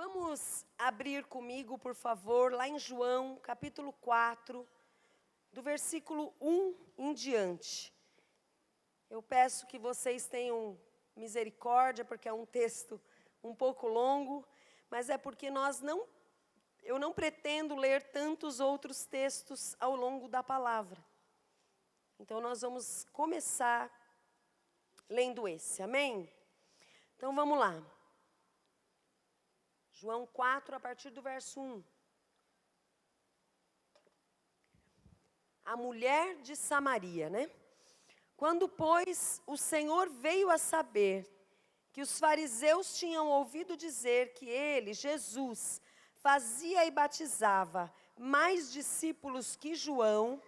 Vamos abrir comigo, por favor, lá em João, capítulo 4, do versículo 1 em diante. Eu peço que vocês tenham misericórdia, porque é um texto um pouco longo, mas é porque eu não pretendo ler tantos outros textos ao longo da palavra. Então, nós vamos começar lendo esse, amém? Então, vamos lá. João 4, a partir do verso 1. A mulher de Samaria, né? Quando, pois, o Senhor veio a saber que os fariseus tinham ouvido dizer que ele, Jesus, fazia e batizava mais discípulos que João,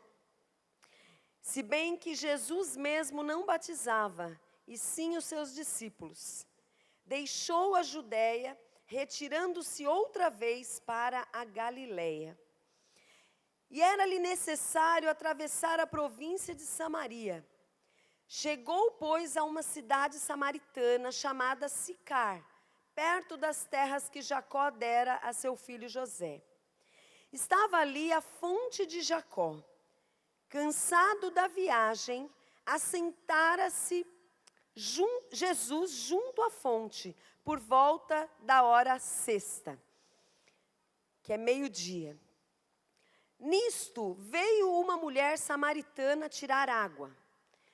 se bem que Jesus mesmo não batizava, e sim os seus discípulos, deixou a Judéia, retirando-se outra vez para a Galileia. E era-lhe necessário atravessar a província de Samaria. Chegou, pois, a uma cidade samaritana chamada Sicar, perto das terras que Jacó dera a seu filho José. Estava ali a fonte de Jacó. Cansado da viagem, assentara-se Jesus junto à fonte, por volta da hora sexta, que é meio-dia. Nisto veio uma mulher samaritana tirar água.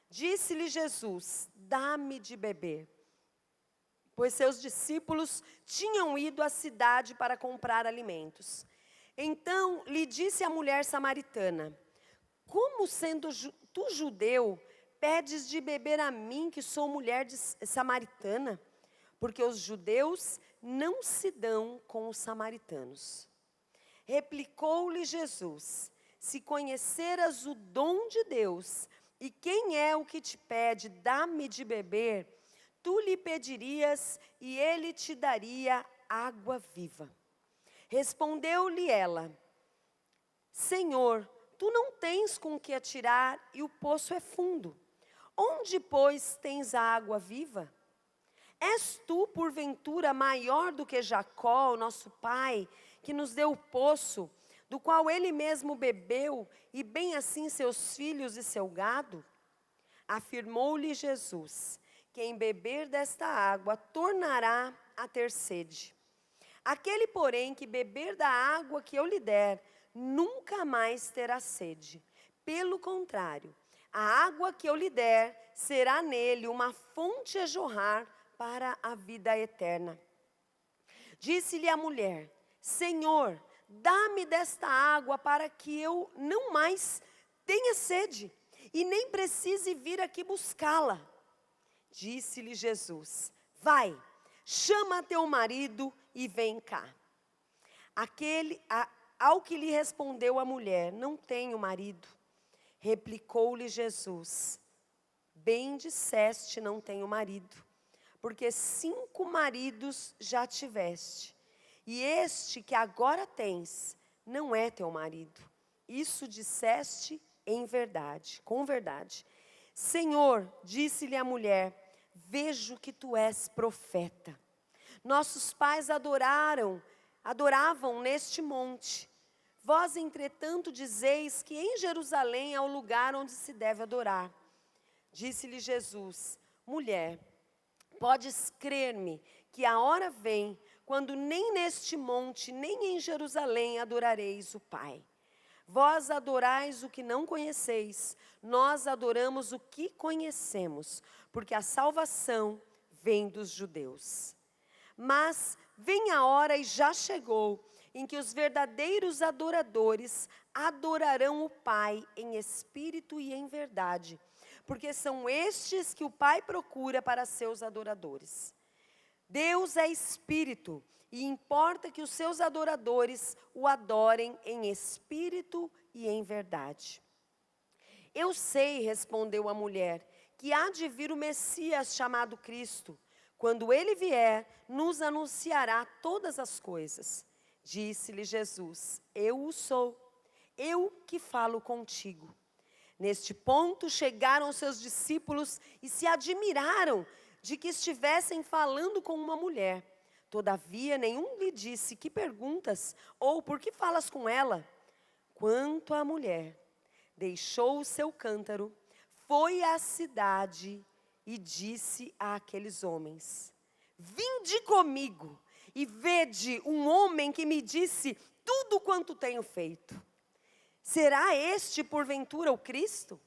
Disse-lhe Jesus: dá-me de beber. Pois seus discípulos tinham ido à cidade para comprar alimentos. Então lhe disse a mulher samaritana: como sendo tu judeu, pedes de beber a mim, que sou mulher samaritana? Porque os judeus não se dão com os samaritanos. Replicou-lhe Jesus: se conheceras o dom de Deus, e quem é o que te pede, dá-me de beber, tu lhe pedirias, e ele te daria água viva. Respondeu-lhe ela: Senhor, tu não tens com que atirar, e o poço é fundo. Onde, pois, tens a água viva? És tu, porventura, maior do que Jacó, o nosso pai, que nos deu o poço, do qual ele mesmo bebeu, e bem assim seus filhos e seu gado? Afirmou-lhe Jesus: quem beber desta água tornará a ter sede. Aquele, porém, que beber da água que eu lhe der, nunca mais terá sede. Pelo contrário, a água que eu lhe der será nele uma fonte a jorrar para a vida eterna. Disse-lhe a mulher: Senhor, dá-me desta água para que eu não mais tenha sede e nem precise vir aqui buscá-la. Disse-lhe Jesus: vai, chama teu marido e vem cá. Ao que lhe respondeu a mulher: não tenho marido. Replicou-lhe Jesus: bem disseste, não tenho marido, porque 5 maridos já tiveste, e este que agora tens não é teu marido. Isso disseste em verdade, com verdade. Senhor, disse-lhe a mulher, vejo que tu és profeta. Nossos pais adoravam neste monte. Vós, entretanto, dizeis que em Jerusalém é o lugar onde se deve adorar. Disse-lhe Jesus: mulher, podes crer-me que a hora vem, quando nem neste monte, nem em Jerusalém adorareis o Pai. Vós adorais o que não conheceis, nós adoramos o que conhecemos, porque a salvação vem dos judeus. Mas vem a hora, e já chegou, em que os verdadeiros adoradores adorarão o Pai em espírito e em verdade, porque são estes que o Pai procura para seus adoradores. Deus é espírito, e importa que os seus adoradores o adorem em espírito e em verdade. Eu sei, respondeu a mulher, que há de vir o Messias chamado Cristo. Quando ele vier, nos anunciará todas as coisas. Disse-lhe Jesus: eu o sou, eu que falo contigo. Neste ponto chegaram seus discípulos e se admiraram de que estivessem falando com uma mulher. Todavia, nenhum lhe disse: que perguntas? Ou por que falas com ela? Quanto à mulher, deixou o seu cântaro, foi à cidade e disse àqueles homens: vinde comigo e vede um homem que me disse tudo quanto tenho feito. Será este porventura o Cristo?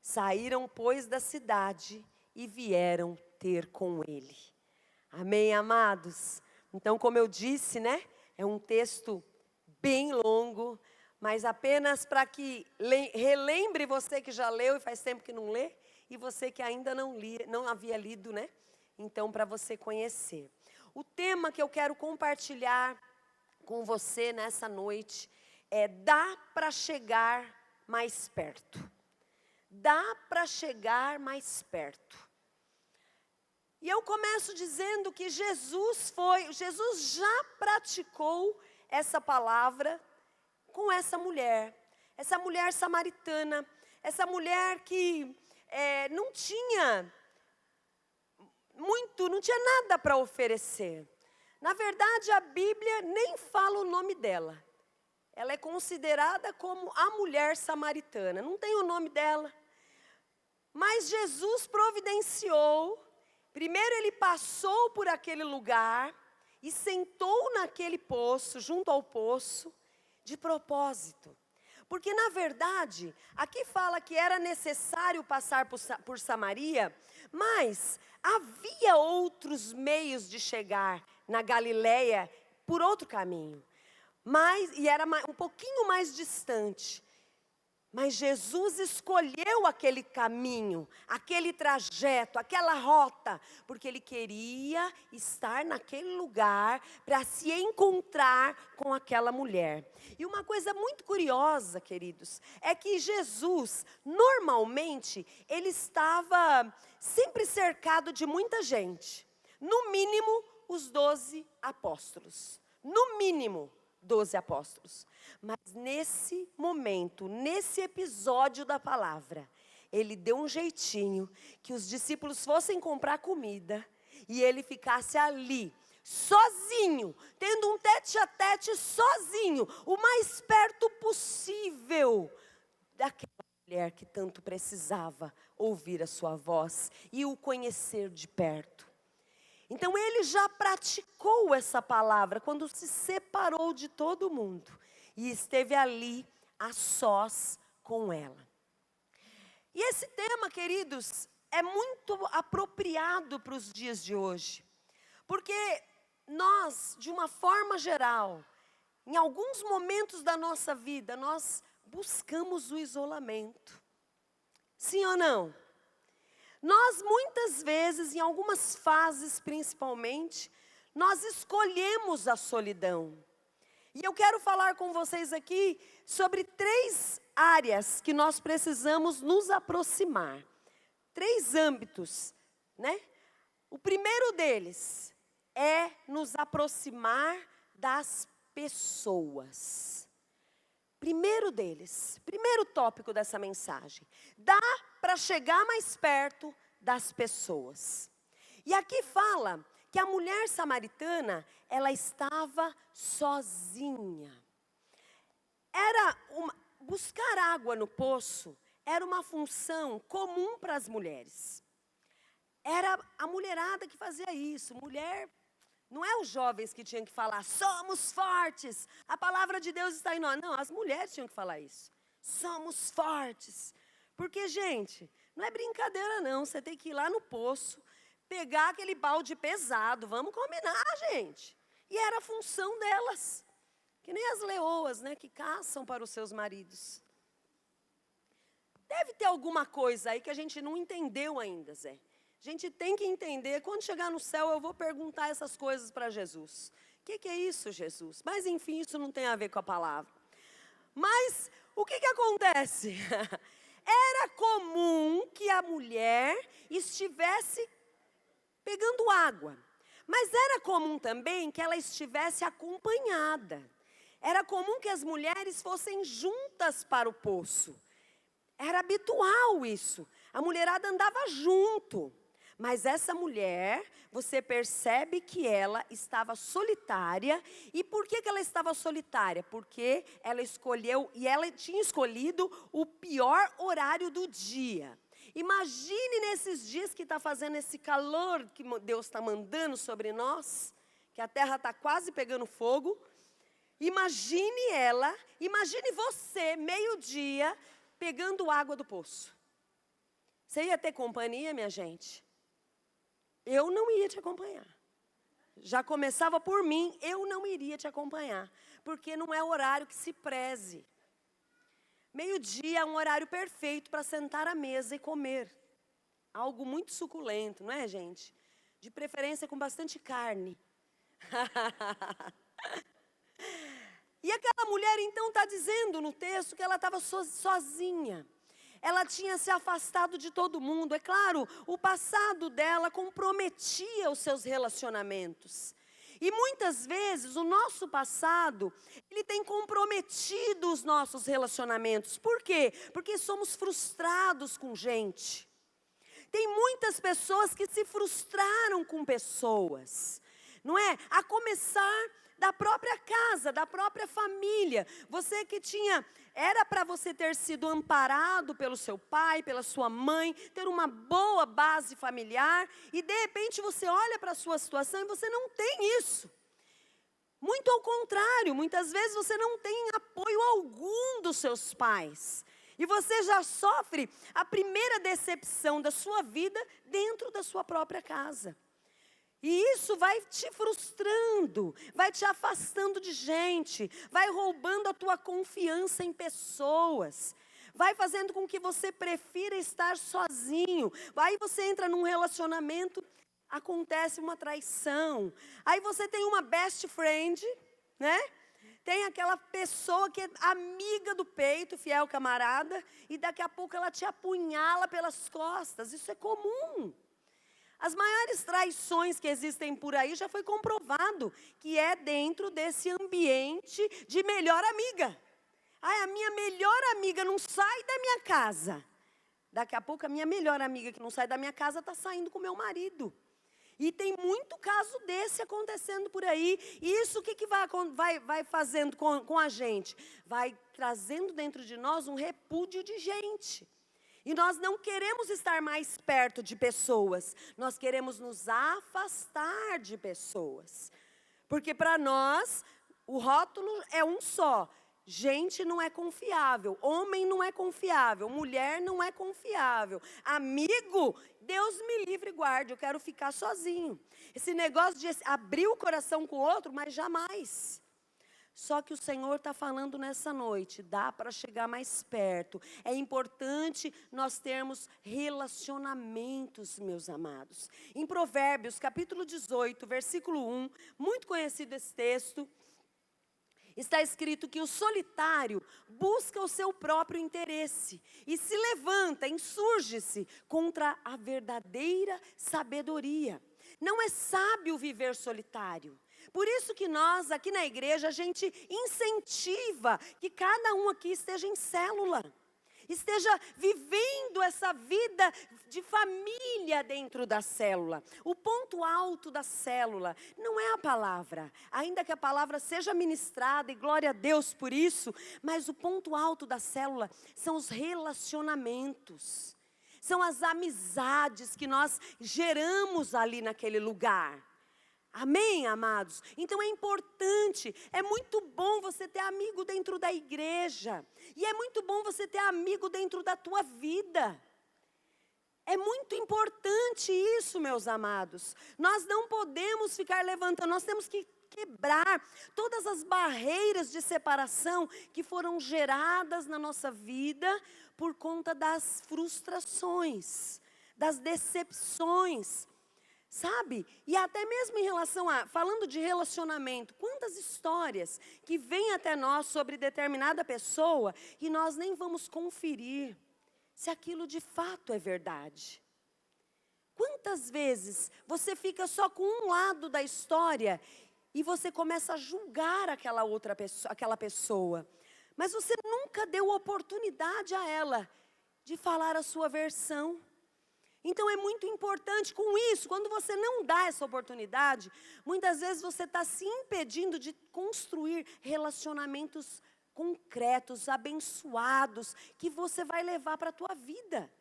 Saíram, pois, da cidade e vieram ter com ele. Amém, amados? Então, como eu disse, né? É um texto bem longo, mas apenas para que relembre você que já leu e faz tempo que não lê, e você que ainda não havia lido, né? Então, para você conhecer. O tema que eu quero compartilhar com você nessa noite é: dá para chegar mais perto. Dá para chegar mais perto. E eu começo dizendo que Jesus já praticou essa palavra com essa mulher samaritana, essa mulher que não tinha nada para oferecer. Na verdade, a Bíblia nem fala o nome dela. Ela é considerada como a mulher samaritana, não tem o nome dela. Mas Jesus providenciou. Primeiro ele passou por aquele lugar e sentou naquele poço, junto ao poço, de propósito. Porque na verdade, aqui fala que era necessário passar por Samaria, mas havia outros meios de chegar na Galileia por outro caminho. E era um pouquinho mais distante. Mas Jesus escolheu aquele caminho, aquele trajeto, aquela rota, porque Ele queria estar naquele lugar para se encontrar com aquela mulher. E uma coisa muito curiosa, queridos, é que Jesus, normalmente, Ele estava sempre cercado de muita gente. No mínimo, os 12 apóstolos. No mínimo, 12 apóstolos. Mas nesse momento, nesse episódio da palavra, ele deu um jeitinho que os discípulos fossem comprar comida e ele ficasse ali, sozinho, tendo um tete-a-tete sozinho, o mais perto possível daquela mulher que tanto precisava ouvir a sua voz e o conhecer de perto. Então ele já praticou essa palavra quando se separou de todo mundo e esteve ali a sós com ela. E esse tema, queridos, é muito apropriado para os dias de hoje. Porque nós, de uma forma geral, em alguns momentos da nossa vida, nós buscamos o isolamento. Sim ou não? Nós muitas vezes, em algumas fases principalmente, nós escolhemos a solidão. E eu quero falar com vocês aqui sobre 3 áreas que nós precisamos nos aproximar. 3 âmbitos, né? O primeiro deles é nos aproximar das pessoas. Primeiro tópico dessa mensagem. Dá para chegar mais perto das pessoas. E aqui fala que a mulher samaritana, ela estava sozinha. Buscar água no poço era uma função comum para as mulheres. Era a mulherada que fazia isso. Mulher, não é os jovens que tinham que falar, somos fortes, a palavra de Deus está em nós. Não, as mulheres tinham que falar isso. Somos fortes. Porque, gente, não é brincadeira não, você tem que ir lá no poço, pegar aquele balde pesado, vamos combinar, gente. E era a função delas, que nem as leoas, né, que caçam para os seus maridos. Deve ter alguma coisa aí que a gente não entendeu ainda, Zé. A gente tem que entender, quando chegar no céu eu vou perguntar essas coisas para Jesus. O que é isso, Jesus? Mas enfim, isso não tem a ver com a palavra. Mas o que acontece? Era comum que a mulher estivesse pegando água. Mas era comum também que ela estivesse acompanhada. Era comum que as mulheres fossem juntas para o poço. Era habitual isso. A mulherada andava junto. Mas essa mulher, você percebe que ela estava solitária. E por que ela estava solitária? Porque ela escolheu, e ela tinha escolhido o pior horário do dia. Imagine nesses dias que está fazendo esse calor que Deus está mandando sobre nós, que a terra está quase pegando fogo. Imagine você, meio-dia, pegando água do poço. Você ia ter companhia, minha gente? Eu não ia te acompanhar. Já começava por mim, eu não iria te acompanhar. Porque não é horário que se preze. Meio-dia é um horário perfeito para sentar à mesa e comer. Algo muito suculento, não é, gente? De preferência com bastante carne. E aquela mulher, então, está dizendo no texto que ela estava sozinha. Ela tinha se afastado de todo mundo. É claro, o passado dela comprometia os seus relacionamentos. E muitas vezes o nosso passado, ele tem comprometido os nossos relacionamentos. Por quê? Porque somos frustrados com gente. Tem muitas pessoas que se frustraram com pessoas, não é? A começar da própria casa, da própria família. Você que era para você ter sido amparado pelo seu pai, pela sua mãe, ter uma boa base familiar, e de repente você olha para a sua situação e você não tem isso. Muito ao contrário, muitas vezes você não tem apoio algum dos seus pais. E você já sofre a primeira decepção da sua vida dentro da sua própria casa. E isso vai te frustrando, vai te afastando de gente, vai roubando a tua confiança em pessoas, vai fazendo com que você prefira estar sozinho. Aí você entra num relacionamento, acontece uma traição. Aí você tem uma best friend, né? Tem aquela pessoa que é amiga do peito, fiel camarada, e daqui a pouco ela te apunhala pelas costas. Isso é comum. As maiores traições que existem por aí já foi comprovado que é dentro desse ambiente de melhor amiga. Ai, a minha melhor amiga não sai da minha casa. Daqui a pouco a minha melhor amiga que não sai da minha casa está saindo com o meu marido. E tem muito caso desse acontecendo por aí. E isso o que vai fazendo com a gente? Vai trazendo dentro de nós um repúdio de gente. E nós não queremos estar mais perto de pessoas, nós queremos nos afastar de pessoas. Porque para nós, o rótulo é um só. Gente não é confiável, homem não é confiável, mulher não é confiável. Amigo, Deus me livre e guarde, eu quero ficar sozinho. Esse negócio de abrir o coração com o outro, mas jamais. Só que o Senhor está falando nessa noite, dá para chegar mais perto. É importante nós termos relacionamentos, meus amados. Em Provérbios, capítulo 18, versículo 1, muito conhecido esse texto, está escrito que o solitário busca o seu próprio interesse e se levanta, insurge-se contra a verdadeira sabedoria. Não é sábio viver solitário. Por isso que nós, aqui na igreja, a gente incentiva que cada um aqui esteja em célula. Esteja vivendo essa vida de família dentro da célula. O ponto alto da célula não é a palavra, ainda que a palavra seja ministrada, e glória a Deus por isso, mas o ponto alto da célula são os relacionamentos, são as amizades que nós geramos ali naquele lugar. Amém, amados? Então é importante, é muito bom você ter amigo dentro da igreja. E é muito bom você ter amigo dentro da tua vida. É muito importante isso, meus amados. Nós não podemos ficar levantando, nós temos que quebrar todas as barreiras de separação que foram geradas na nossa vida por conta das frustrações, das decepções. Sabe? E até mesmo em relação falando de relacionamento, quantas histórias que vêm até nós sobre determinada pessoa e nós nem vamos conferir se aquilo de fato é verdade. Quantas vezes você fica só com um lado da história e você começa a julgar aquela pessoa, mas você nunca deu oportunidade a ela de falar a sua versão. Então é muito importante com isso, quando você não dá essa oportunidade, muitas vezes você está se impedindo de construir relacionamentos concretos, abençoados, que você vai levar para a tua vida.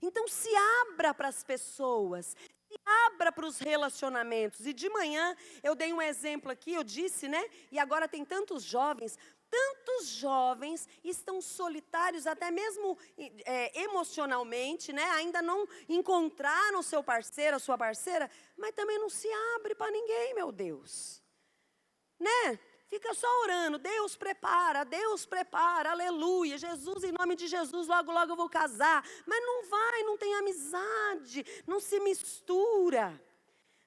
Então se abra para as pessoas, se abra para os relacionamentos. E de manhã eu dei um exemplo aqui, eu disse, né? E agora tem tantos jovens estão solitários, até mesmo emocionalmente, né? Ainda não encontraram seu parceiro, a sua parceira, mas também não se abre para ninguém, meu Deus. Né? Fica só orando, Deus prepara, aleluia, Jesus, em nome de Jesus, logo, logo eu vou casar. Mas não vai, não tem amizade, não se mistura,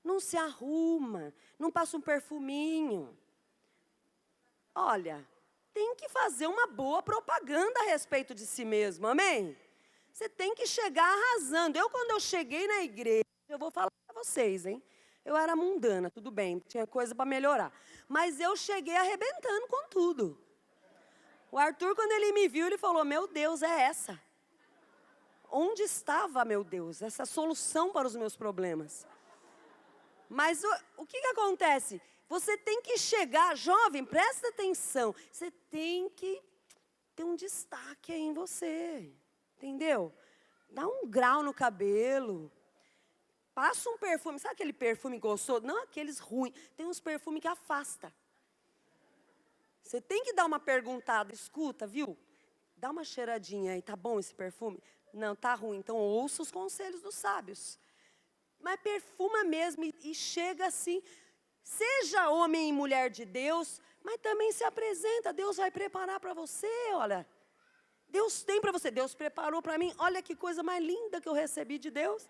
não se arruma, não passa um perfuminho. Olha, tem que fazer uma boa propaganda a respeito de si mesmo, amém? Você tem que chegar arrasando. Quando eu cheguei na igreja, eu vou falar para vocês, hein? Eu era mundana, tudo bem, tinha coisa para melhorar. Mas eu cheguei arrebentando com tudo. O Arthur, quando ele me viu, ele falou, meu Deus, é essa. Onde estava, meu Deus, essa solução para os meus problemas? Mas o que acontece? Você tem que chegar, jovem, presta atenção, você tem que ter um destaque aí em você, entendeu? Dá um grau no cabelo, passa um perfume, sabe aquele perfume gostoso? Não aqueles ruins, tem uns perfumes que afasta. Você tem que dar uma perguntada, escuta, viu? Dá uma cheiradinha aí, tá bom esse perfume? Não, tá ruim, então ouça os conselhos dos sábios. Mas perfuma mesmo e chega assim, seja homem e mulher de Deus, mas também se apresenta, Deus vai preparar para você, olha. Deus tem para você, Deus preparou para mim, olha que coisa mais linda que eu recebi de Deus.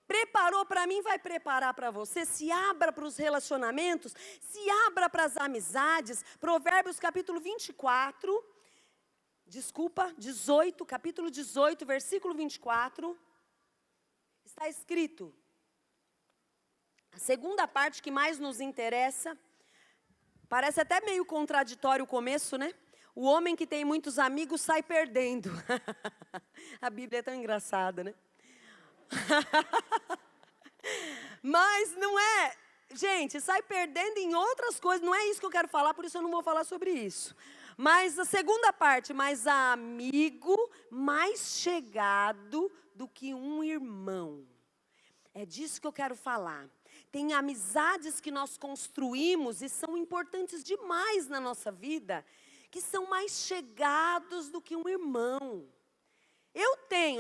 Preparou para mim, vai preparar para você. Se abra para os relacionamentos, se abra para as amizades. Provérbios capítulo 18, capítulo 18, versículo 24. Está escrito, a segunda parte que mais nos interessa, parece até meio contraditório o começo, né? O homem que tem muitos amigos sai perdendo. A Bíblia é tão engraçada, né? Mas não é, gente, sai perdendo em outras coisas, não é isso que eu quero falar, por isso eu não vou falar sobre isso. Mas a segunda parte, mais amigo, mais chegado do que um irmão. É disso que eu quero falar. Tem amizades que nós construímos e são importantes demais na nossa vida, que são mais chegados do que um irmão.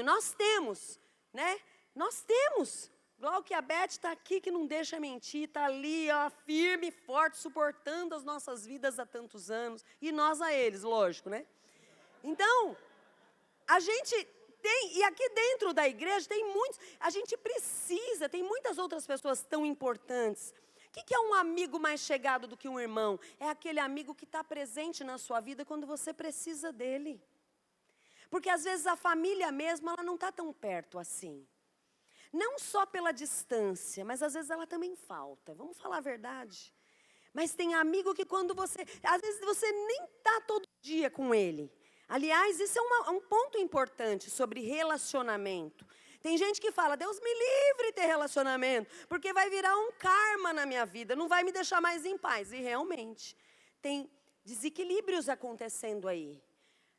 Nós temos, né? Nós temos. Igual que a Beth está aqui, que não deixa mentir, está ali, ó, firme e forte, suportando as nossas vidas há tantos anos. E nós a eles, lógico, né? Então, a gente tem, e aqui dentro da igreja tem muitos, a gente precisa, tem muitas outras pessoas tão importantes. O que é um amigo mais chegado do que um irmão? É aquele amigo que está presente na sua vida quando você precisa dele. Porque às vezes a família mesmo, ela não está tão perto assim. Não só pela distância, mas às vezes ela também falta. Vamos falar a verdade. Mas tem amigo que quando você, às vezes você nem está todo dia com ele. Aliás, isso é um ponto importante sobre relacionamento. Tem gente que fala, Deus me livre de ter relacionamento, porque vai virar um karma na minha vida, não vai me deixar mais em paz. E realmente, tem desequilíbrios acontecendo aí.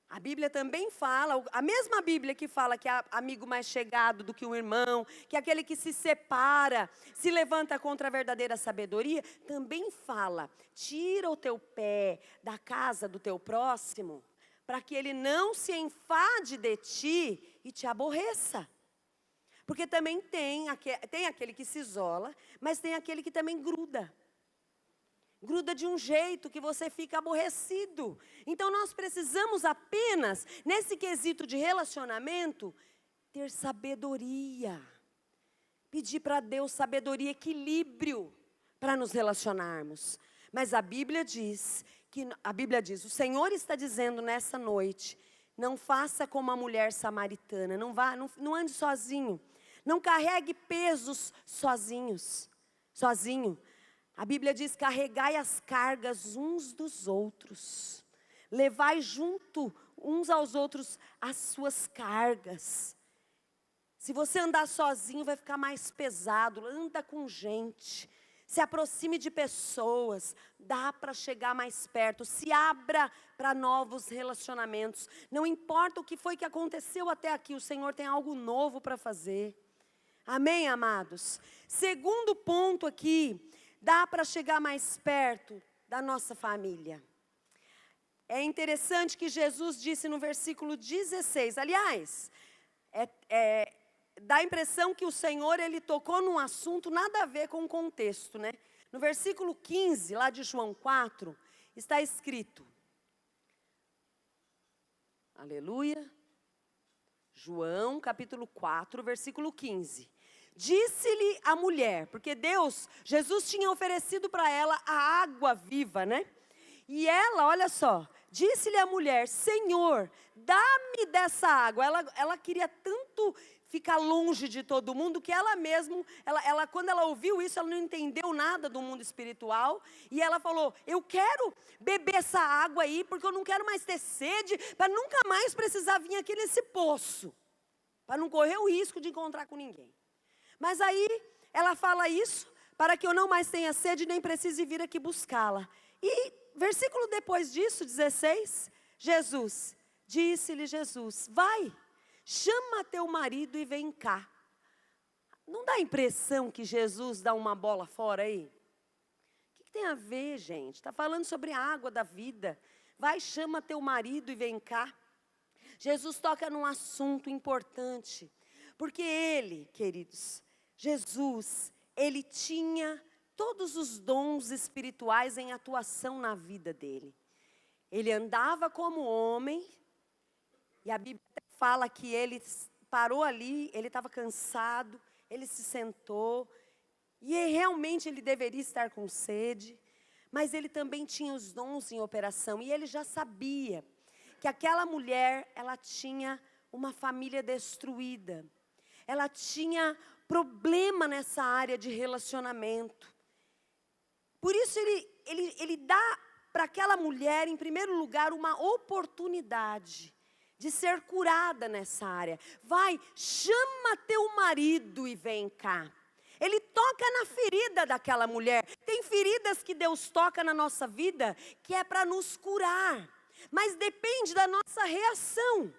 A Bíblia também fala, a mesma Bíblia que fala que é amigo mais chegado do que um irmão, que é aquele que se separa, se levanta contra a verdadeira sabedoria, também fala, tira o teu pé da casa do teu próximo, para que ele não se enfade de ti e te aborreça. Porque também tem aquele que se isola, mas tem aquele que também gruda. Gruda de um jeito que você fica aborrecido. Então nós precisamos apenas, nesse quesito de relacionamento, ter sabedoria. Pedir para Deus sabedoria, equilíbrio para nos relacionarmos. Mas a Bíblia diz, o Senhor está dizendo nessa noite, não faça como a mulher samaritana, não ande sozinho. Não carregue pesos sozinho. A Bíblia diz, carregai as cargas uns dos outros. Levai junto uns aos outros as suas cargas. Se você andar sozinho, vai ficar mais pesado. Anda com gente. Se aproxime de pessoas. Dá para chegar mais perto. Se abra para novos relacionamentos. Não importa o que foi que aconteceu até aqui. O Senhor tem algo novo para fazer. Amém, amados? Segundo ponto aqui. Dá para chegar mais perto da nossa família. É interessante que Jesus disse no versículo 16. Aliás, dá a impressão que o Senhor, ele tocou num assunto nada a ver com o contexto, né? No versículo 15, lá de João 4, está escrito, aleluia, João capítulo 4, versículo 15. Disse-lhe a mulher, porque Jesus tinha oferecido para ela a água viva, né? E ela, olha só, disse-lhe a mulher, Senhor, dá-me dessa água. Ela queria tanto ficar longe de todo mundo, que ela mesma, quando ela ouviu isso, ela não entendeu nada do mundo espiritual, e ela falou, eu quero beber essa água aí, porque eu não quero mais ter sede, para nunca mais precisar vir aqui nesse poço, para não correr o risco de encontrar com ninguém. Mas aí, ela fala isso, para que eu não mais tenha sede, nem precise vir aqui buscá-la. E, versículo depois disso, 16, disse-lhe Jesus, vai, chama teu marido e vem cá. Não dá a impressão que Jesus dá uma bola fora aí? O que tem a ver, gente? Está falando sobre a água da vida. Vai, chama teu marido e vem cá. Jesus toca num assunto importante. Porque ele, queridos, Jesus, ele tinha todos os dons espirituais em atuação na vida dele. Ele andava como homem, e a Bíblia fala que ele parou ali, ele estava cansado, ele se sentou, e realmente ele deveria estar com sede, mas ele também tinha os dons em operação, e ele já sabia que aquela mulher, ela tinha uma família destruída, ela tinha problema nessa área de relacionamento. Por isso ele dá para aquela mulher, em primeiro lugar, uma oportunidade de ser curada nessa área. Vai, chama teu marido e vem cá. Ele toca na ferida daquela mulher. Tem feridas que Deus toca na nossa vida que é para nos curar, mas depende da nossa reação.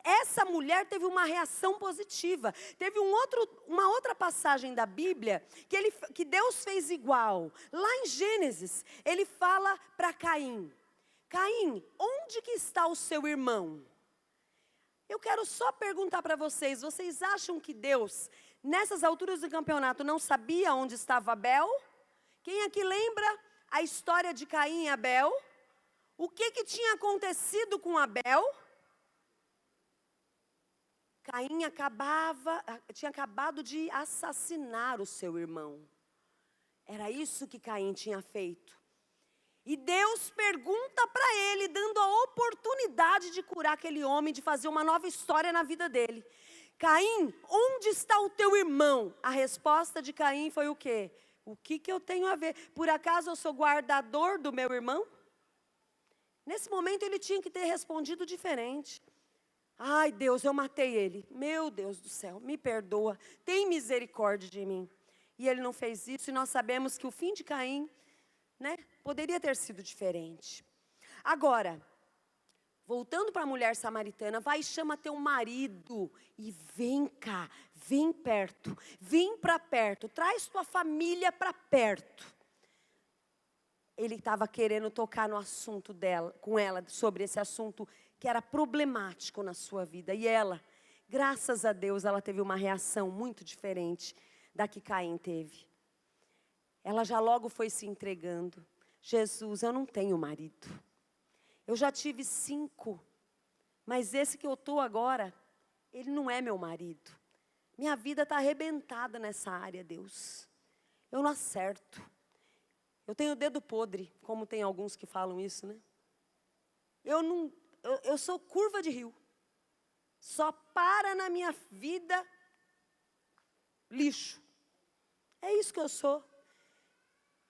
Essa mulher teve uma reação positiva. Teve uma outra passagem da Bíblia que Deus fez igual. Lá em Gênesis, ele fala para Caim, Caim, onde que está o seu irmão? Eu quero só perguntar para vocês acham que Deus, nessas alturas do campeonato, não sabia onde estava Abel? Quem aqui lembra a história de Caim e Abel? O que tinha acontecido com Abel? Caim tinha acabado de assassinar o seu irmão. Era isso que Caim tinha feito. E Deus pergunta para ele, dando a oportunidade de curar aquele homem, de fazer uma nova história na vida dele. Caim, onde está o teu irmão? A resposta de Caim foi o quê? O que eu tenho a ver? Por acaso eu sou guardador do meu irmão? Nesse momento ele tinha que ter respondido diferente. Ai, Deus, eu matei ele. Meu Deus do céu, me perdoa. Tem misericórdia de mim. E ele não fez isso, e nós sabemos que o fim de Caim, né, poderia ter sido diferente. Agora, voltando para a mulher samaritana, vai e chama teu marido e vem cá, vem perto, vem para perto, traz tua família para perto. Ele estava querendo tocar no assunto dela, com ela, sobre esse assunto que era problemático na sua vida. E ela, graças a Deus, ela teve uma reação muito diferente da que Caim teve. Ela já logo foi se entregando. Jesus, eu não tenho marido. Eu já tive 5, mas esse que eu estou agora, ele não é meu marido. Minha vida está arrebentada nessa área, Deus. Eu não acerto. Eu tenho dedo podre, como tem alguns que falam isso, né? Eu sou curva de rio. Só para na minha vida lixo. É isso que eu sou.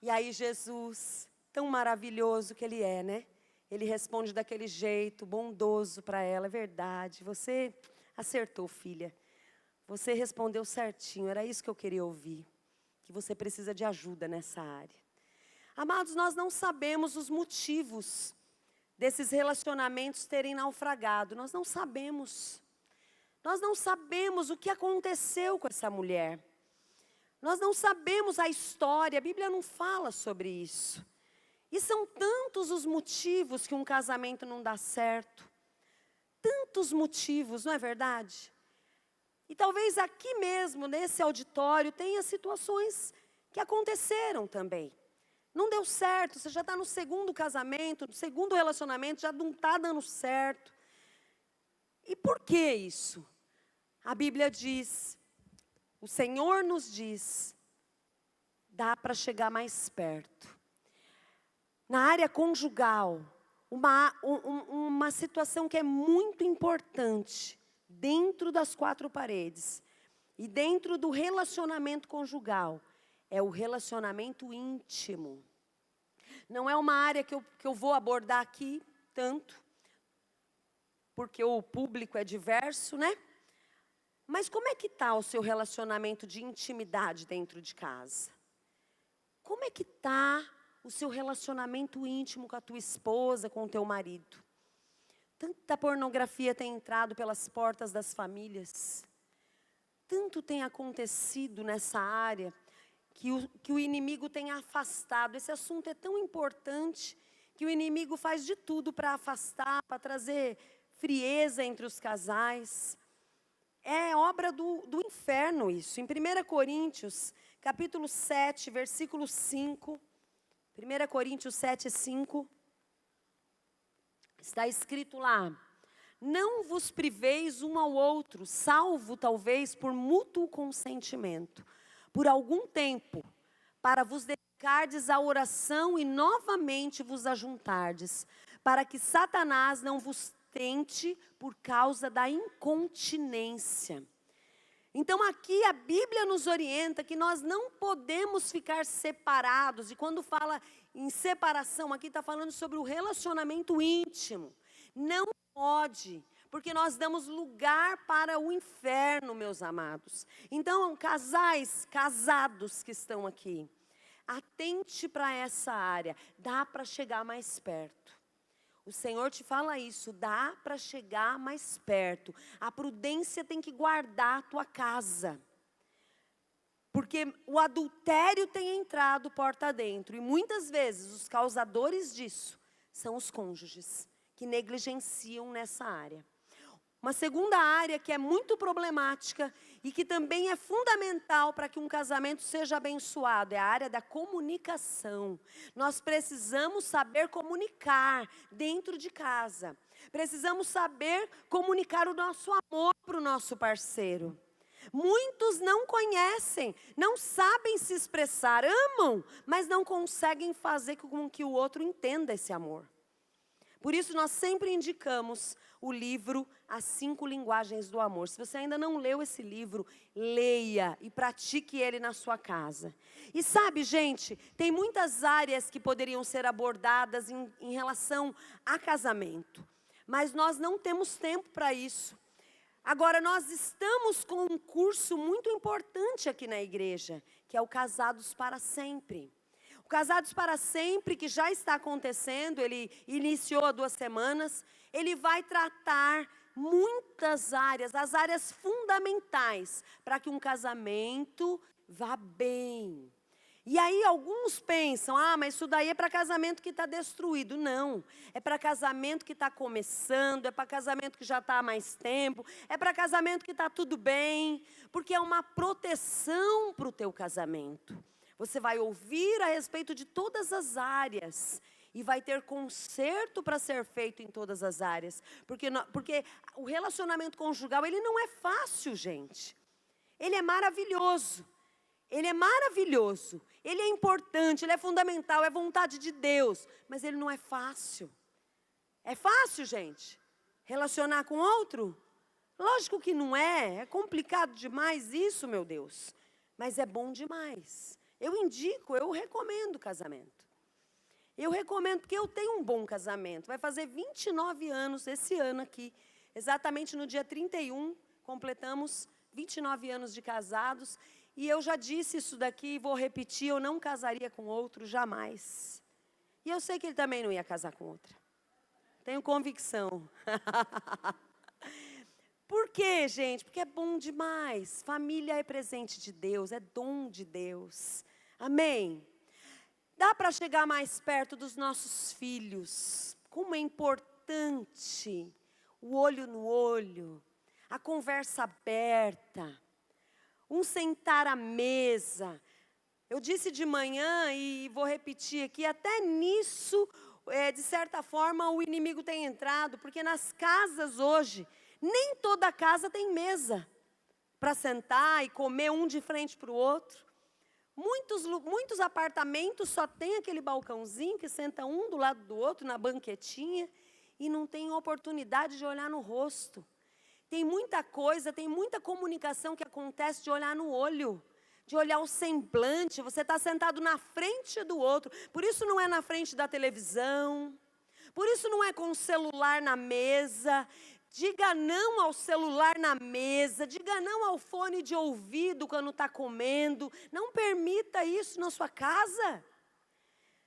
E aí Jesus, tão maravilhoso que Ele é, né? Ele responde daquele jeito, bondoso para ela. É verdade, você acertou, filha. Você respondeu certinho, era isso que eu queria ouvir. Que você precisa de ajuda nessa área. Amados, nós não sabemos os motivos desses relacionamentos terem naufragado. Nós não sabemos. Nós não sabemos o que aconteceu com essa mulher. Nós não sabemos a história, a Bíblia não fala sobre isso. E são tantos os motivos que um casamento não dá certo. Tantos motivos, não é verdade? E talvez aqui mesmo, nesse auditório, tenha situações que aconteceram também. Não deu certo, você já está no segundo casamento, no segundo relacionamento, já não está dando certo. E por que isso? A Bíblia diz, o Senhor nos diz, dá para chegar mais perto. Na área conjugal, uma situação que é muito importante, dentro das quatro paredes, e dentro do relacionamento conjugal, é o relacionamento íntimo. Não é uma área que eu vou abordar aqui tanto, porque o público é diverso, né? Mas como é que está o seu relacionamento de intimidade dentro de casa? Como é que está o seu relacionamento íntimo com a tua esposa, com o teu marido? Tanta pornografia tem entrado pelas portas das famílias. Tanto tem acontecido nessa área que o inimigo tem afastado. Esse assunto é tão importante que o inimigo faz de tudo para afastar, para trazer frieza entre os casais. É obra do inferno isso. Em 1 Coríntios, capítulo 7, versículo 5. 1 Coríntios 7, 5. Está escrito lá, não vos priveis um ao outro, salvo talvez por mútuo consentimento, por algum tempo, para vos dedicardes à oração e novamente vos ajuntardes, para que Satanás não vos tente por causa da incontinência. Então aqui a Bíblia nos orienta que nós não podemos ficar separados. E quando fala em separação, aqui está falando sobre o relacionamento íntimo. Não pode, porque nós damos lugar para o inferno, meus amados. Então, casais, casados que estão aqui, atente para essa área. Dá para chegar mais perto. O Senhor te fala isso, dá para chegar mais perto. A prudência tem que guardar a tua casa. Porque o adultério tem entrado porta dentro. E muitas vezes os causadores disso são os cônjuges, que negligenciam nessa área. Uma segunda área que é muito problemática e que também é fundamental para que um casamento seja abençoado é a área da comunicação. Nós precisamos saber comunicar dentro de casa. Precisamos saber comunicar o nosso amor para o nosso parceiro. Muitos não conhecem, não sabem se expressar, amam, mas não conseguem fazer com que o outro entenda esse amor. Por isso nós sempre indicamos o livro As 5 Linguagens do Amor. Se você ainda não leu esse livro, leia e pratique ele na sua casa. E sabe, gente, tem muitas áreas que poderiam ser abordadas em relação a casamento. Mas nós não temos tempo para isso. Agora, nós estamos com um curso muito importante aqui na igreja, que é o Casados para Sempre. O Casados para Sempre, que já está acontecendo, ele iniciou há 2 semanas, ele vai tratar muitas áreas, as áreas fundamentais para que um casamento vá bem. E aí alguns pensam, mas isso daí é para casamento que está destruído. Não, é para casamento que está começando, é para casamento que já está há mais tempo, é para casamento que está tudo bem, porque é uma proteção para o teu casamento. Você vai ouvir a respeito de todas as áreas e vai ter conserto para ser feito em todas as áreas. Porque o relacionamento conjugal, ele não é fácil, gente. Ele é maravilhoso. Ele é maravilhoso. Ele é importante, ele é fundamental, é vontade de Deus. Mas ele não é fácil. É fácil, gente? Relacionar com outro? Lógico que não é. É complicado demais isso, meu Deus. Mas é bom demais. Eu indico, eu recomendo casamento. Eu recomendo porque eu tenho um bom casamento. Vai fazer 29 anos esse ano aqui. Exatamente no dia 31, completamos 29 anos de casados, e eu já disse isso daqui e vou repetir, eu não casaria com outro, jamais. E eu sei que ele também não ia casar com outra. Tenho convicção. Por quê, gente? Porque é bom demais. Família é presente de Deus, é dom de Deus. Amém? Dá para chegar mais perto dos nossos filhos. Como é importante o olho no olho, a conversa aberta, um sentar à mesa. Eu disse de manhã e vou repetir aqui, até nisso, de certa forma, o inimigo tem entrado, porque nas casas hoje, nem toda casa tem mesa para sentar e comer um de frente para o outro. Muitos apartamentos só tem aquele balcãozinho que senta um do lado do outro na banquetinha e não tem oportunidade de olhar no rosto. Tem muita coisa, tem muita comunicação que acontece de olhar no olho, de olhar o semblante. Você está sentado na frente do outro, por isso não é na frente da televisão, por isso não é com o celular na mesa. Diga não ao celular na mesa, diga não ao fone de ouvido quando está comendo. Não permita isso na sua casa.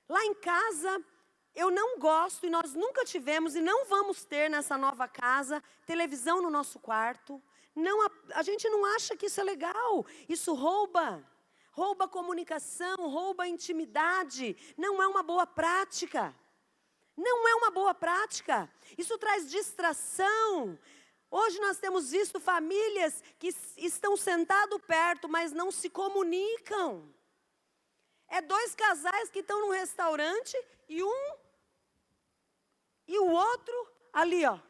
Lá em casa, eu não gosto, e nós nunca tivemos, e não vamos ter nessa nova casa, televisão no nosso quarto. Não, a gente não acha que isso é legal. Isso rouba comunicação, rouba intimidade. Não é uma boa prática. Não é uma boa prática. Isso traz distração. Hoje nós temos visto famílias que estão sentados perto, mas não se comunicam. É dois casais que estão num restaurante e o outro ali, ó,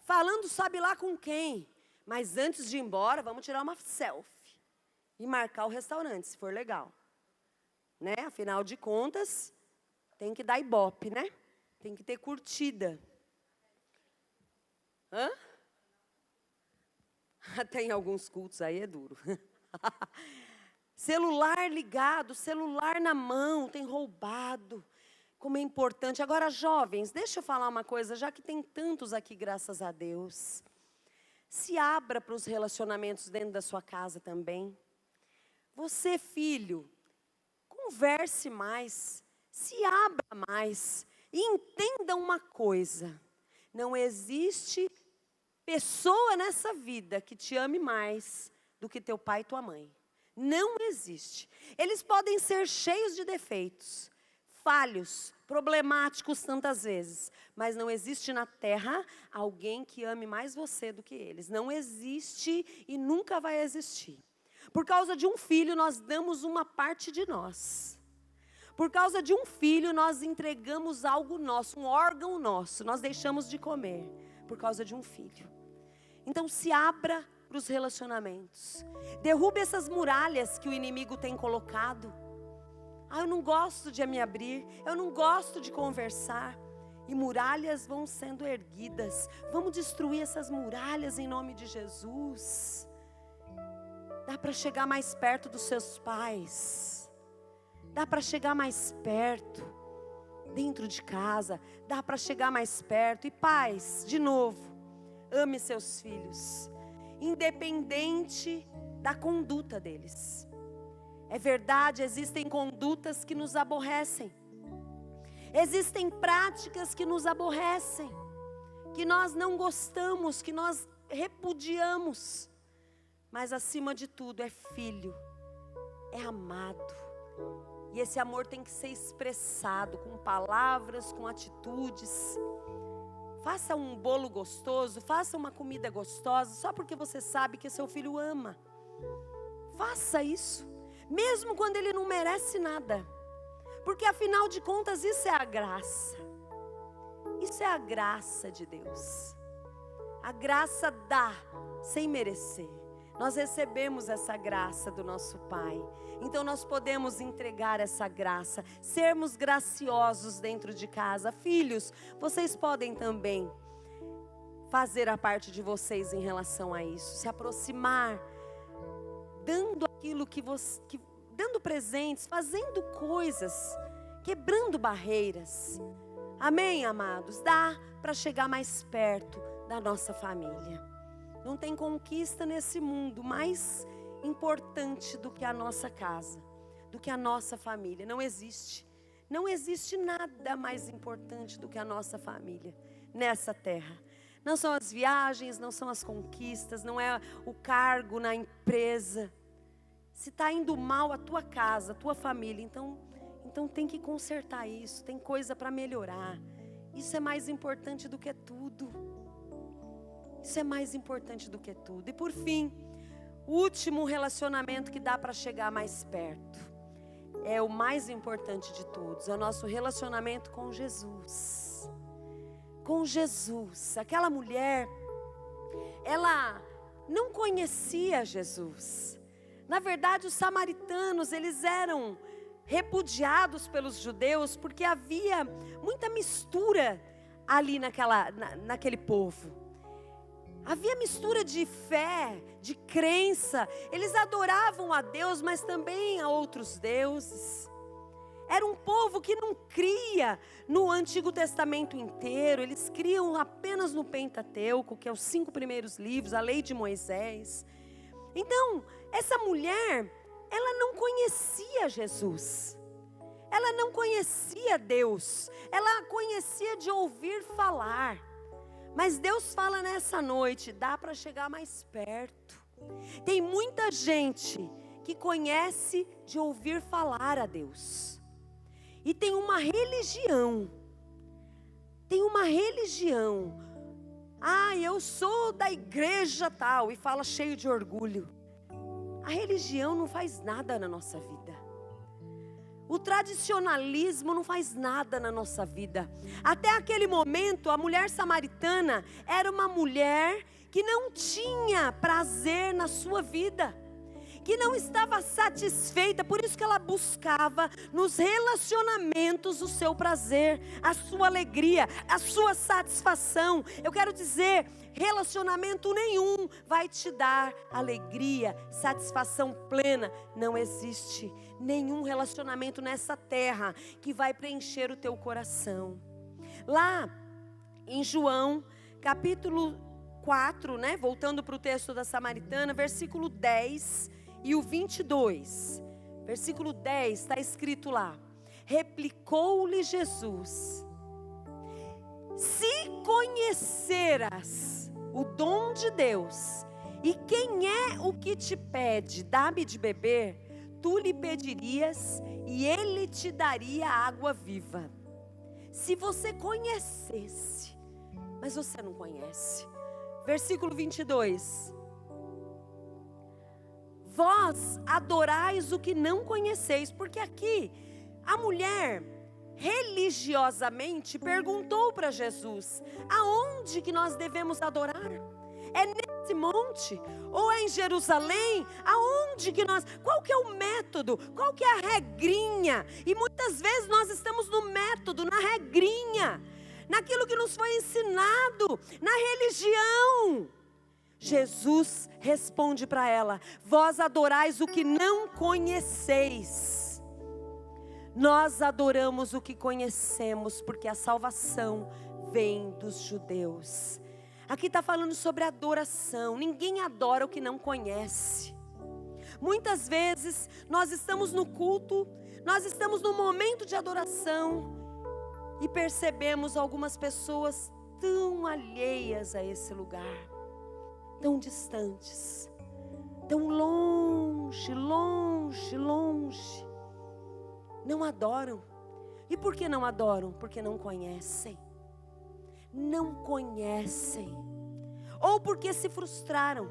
falando sabe lá com quem. Mas antes de ir embora, vamos tirar uma selfie e marcar o restaurante, se for legal. Né? Afinal de contas, tem que dar ibope, né? Tem que ter curtida. Hã? Tem alguns cultos aí, é duro. Celular ligado, celular na mão, tem roubado. Como é importante. Agora, jovens, deixa eu falar uma coisa, já que tem tantos aqui, graças a Deus. Se abra para os relacionamentos dentro da sua casa também. Você, filho, converse mais, se abra mais e entenda uma coisa. Não existe pessoa nessa vida que te ame mais do que teu pai e tua mãe. Não existe. Eles podem ser cheios de defeitos, falhos, problemáticos tantas vezes, mas não existe na terra alguém que ame mais você do que eles. Não existe e nunca vai existir. Por causa de um filho, nós damos uma parte de nós. Por causa de um filho, nós entregamos algo nosso, um órgão nosso, nós deixamos de comer, por causa de um filho. Então, se abra para os relacionamentos. Derrube essas muralhas que o inimigo tem colocado. Eu não gosto de me abrir, eu não gosto de conversar. E muralhas vão sendo erguidas. Vamos destruir essas muralhas em nome de Jesus. Dá para chegar mais perto dos seus pais. Dá para chegar mais perto, dentro de casa. Dá para chegar mais perto. E pais, de novo, ame seus filhos, independente da conduta deles. É verdade, existem condutas que nos aborrecem. Existem práticas que nos aborrecem, que nós não gostamos, que nós repudiamos. Mas acima de tudo é filho, é amado. E esse amor tem que ser expressado com palavras, com atitudes. Faça um bolo gostoso, faça uma comida gostosa, só porque você sabe que seu filho ama. Faça isso, mesmo quando ele não merece nada. Porque afinal de contas isso é a graça. Isso é a graça de Deus. A graça dá sem merecer. Nós recebemos essa graça do nosso Pai. Então nós podemos entregar essa graça, sermos graciosos dentro de casa. Filhos, vocês podem também fazer a parte de vocês em relação a isso. Se aproximar, dando aquilo dando presentes, fazendo coisas, quebrando barreiras. Amém, amados? Dá para chegar mais perto da nossa família. Não tem conquista nesse mundo mais importante do que a nossa casa, do que a nossa família. Não existe. Não existe nada mais importante do que a nossa família nessa terra. Não são as viagens, não são as conquistas, não é o cargo na empresa. Se está indo mal a tua casa, a tua família, então tem que consertar isso, tem coisa para melhorar. Isso é mais importante do que tudo. Isso é mais importante do que tudo. E por fim, o último relacionamento que dá para chegar mais perto. É o mais importante de todos, é o nosso relacionamento com Jesus. Com Jesus. Aquela mulher, ela não conhecia Jesus. Na verdade, os samaritanos, eles eram repudiados pelos judeus, porque havia muita mistura ali naquele povo. Havia mistura de fé, de crença. Eles adoravam a Deus, mas também a outros deuses. Era um povo que não cria no Antigo Testamento inteiro. Eles criam apenas no Pentateuco, que é os 5 primeiros livros, a lei de Moisés. Então, essa mulher, ela não conhecia Jesus. Ela não conhecia Deus. Ela conhecia de ouvir falar. Mas Deus fala nessa noite, dá para chegar mais perto. Tem muita gente que conhece de ouvir falar a Deus. E tem uma religião. Ah, eu sou da igreja tal, e fala cheio de orgulho. A religião não faz nada na nossa vida. O tradicionalismo não faz nada na nossa vida. Até aquele momento, a mulher samaritana era uma mulher que não tinha prazer na sua vida, que não estava satisfeita, por isso que ela buscava nos relacionamentos o seu prazer, a sua alegria, a sua satisfação. Eu quero dizer, relacionamento nenhum vai te dar alegria, satisfação plena. Não existe nenhum relacionamento nessa terra que vai preencher o teu coração. Lá em João, capítulo 4, voltando para o texto da samaritana, versículo 10 e o 22. Versículo 10 está escrito lá: replicou-lhe Jesus: se conheceras o dom de Deus, e quem é o que te pede, dá-me de beber, tu lhe pedirias, e ele te daria água viva. Se você conhecesse, mas você não conhece. Versículo 22. Vós adorais o que não conheceis. Porque aqui, a mulher religiosamente perguntou para Jesus: aonde que nós devemos adorar? É nesse monte? Ou é em Jerusalém? Aonde que nós... Qual que é o método? Qual que é a regrinha? E muitas vezes nós estamos no método, na regrinha, naquilo que nos foi ensinado, na religião. Jesus responde para ela: vós adorais o que não conheceis. Nós adoramos o que conhecemos, porque a salvação vem dos judeus. Aqui está falando sobre adoração. Ninguém adora o que não conhece. Muitas vezes nós estamos no culto, nós estamos no momento de adoração e percebemos algumas pessoas tão alheias a esse lugar, tão distantes, tão longe, longe, longe. Não adoram. E por que não adoram? Porque não conhecem. Não conhecem. Ou porque se frustraram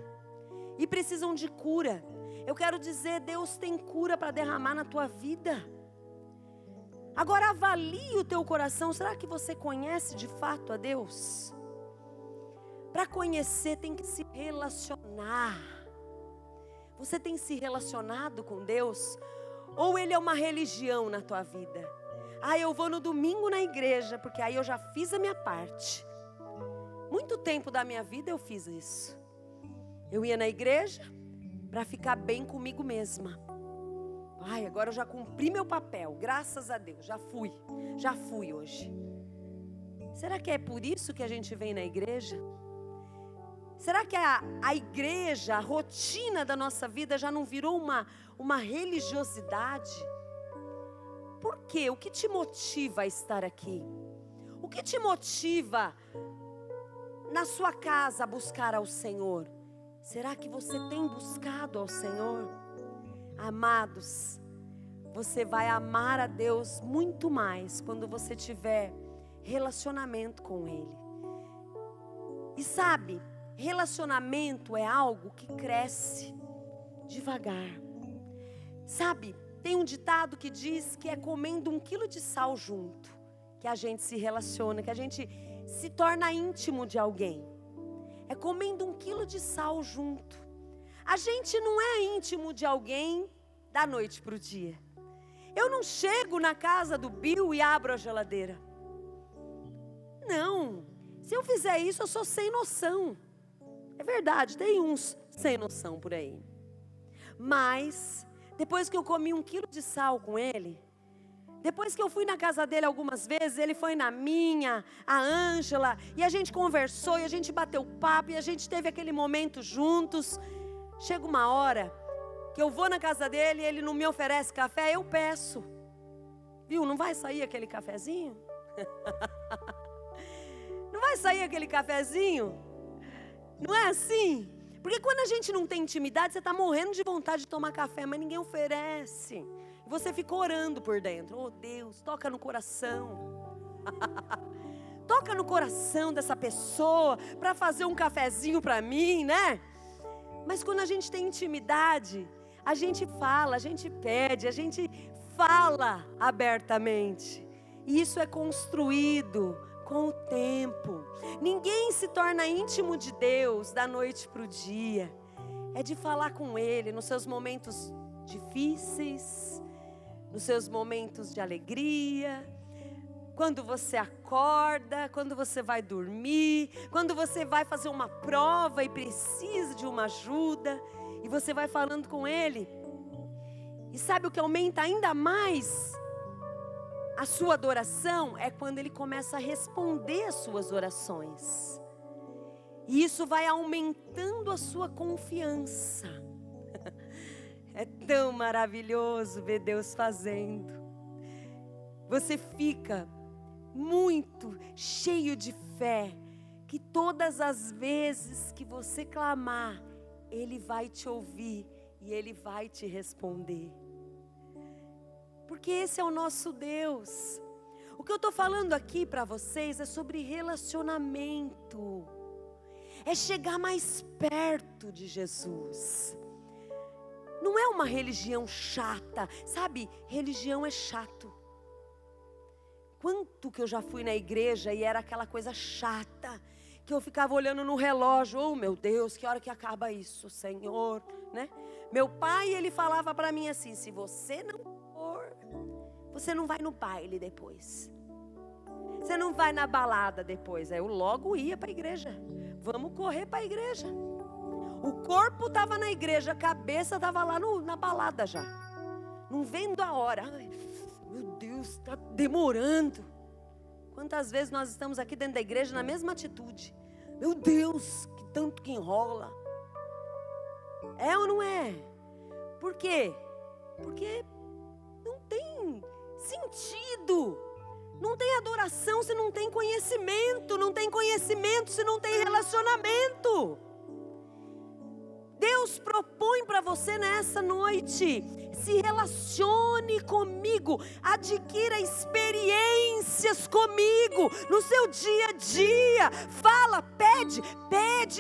e precisam de cura. Eu quero dizer, Deus tem cura para derramar na tua vida. Agora avalie o teu coração. Será que você conhece de fato a Deus? Para conhecer tem que se relacionar. Você tem se relacionado com Deus? Ou Ele é uma religião na tua vida? Ah, eu vou no domingo na igreja, porque aí eu já fiz a minha parte. Muito tempo da minha vida eu fiz isso. Eu ia na igreja para ficar bem comigo mesma. Ai, agora eu já cumpri meu papel, graças a Deus, já fui hoje. Será que é por isso que a gente vem na igreja? Será que a igreja, a rotina da nossa vida já não virou uma religiosidade? Por quê? O que te motiva a estar aqui? O que te motiva na sua casa a buscar ao Senhor? Será que você tem buscado ao Senhor? Amados, você vai amar a Deus muito mais quando você tiver relacionamento com Ele. E sabe, relacionamento é algo que cresce devagar. Sabe, tem um ditado que diz que é comendo 1 quilo de sal junto que a gente se relaciona, que a gente se torna íntimo de alguém. É comendo 1 quilo de sal junto. A gente não é íntimo de alguém da noite para o dia. Eu não chego na casa do Bill e abro a geladeira. Não. Se eu fizer isso, eu sou sem noção. É verdade, tem uns sem noção por aí. Mas, depois que eu comi 1 quilo de sal com ele, depois que eu fui na casa dele algumas vezes, ele foi na minha, a Ângela, e a gente conversou, e a gente bateu papo, e a gente teve aquele momento juntos. Chega uma hora que eu vou na casa dele, ele não me oferece café, eu peço. Viu, não vai sair aquele cafezinho? Não vai sair aquele cafezinho? Não é assim? Porque quando a gente não tem intimidade, você está morrendo de vontade de tomar café, mas ninguém oferece. E você fica orando por dentro. Oh Deus, toca no coração. Toca no coração dessa pessoa para fazer um cafezinho para mim, né? Mas quando a gente tem intimidade, a gente fala, a gente pede, a gente fala abertamente. E isso é construído com o tempo. Ninguém se torna íntimo de Deus da noite para o dia. É de falar com Ele nos seus momentos difíceis, nos seus momentos de alegria, quando você acorda, quando você vai dormir, quando você vai fazer uma prova e precisa de uma ajuda, e você vai falando com Ele. E sabe o que aumenta ainda mais a sua adoração? É quando Ele começa a responder as suas orações. E isso vai aumentando a sua confiança. É tão maravilhoso ver Deus fazendo. Você fica muito cheio de fé, que todas as vezes que você clamar, Ele vai te ouvir e Ele vai te responder. Porque esse é o nosso Deus. O que eu estou falando aqui para vocês é sobre relacionamento. É chegar mais perto de Jesus. Não é uma religião chata, sabe? Religião é chato. Quanto que eu já fui na igreja e era aquela coisa chata, que eu ficava olhando no relógio, oh meu Deus, que hora que acaba isso, Senhor, né? Meu pai, ele falava para mim assim, se você não for, você não vai no baile depois. Você não vai na balada depois. Aí eu logo ia para a igreja. Vamos correr para a igreja. O corpo estava na igreja, a cabeça estava lá na balada já. Não vendo a hora. Ai, meu Deus, está demorando. Quantas vezes nós estamos aqui dentro da igreja na mesma atitude? Meu Deus, que tanto que enrola. É ou não é? Por quê? Porque não tem sentido. Não tem adoração se não tem conhecimento. Não tem conhecimento se não tem relacionamento. Deus propõe para você nessa noite, se relacione comigo, adquira experiências comigo, no seu dia a dia, fala, pede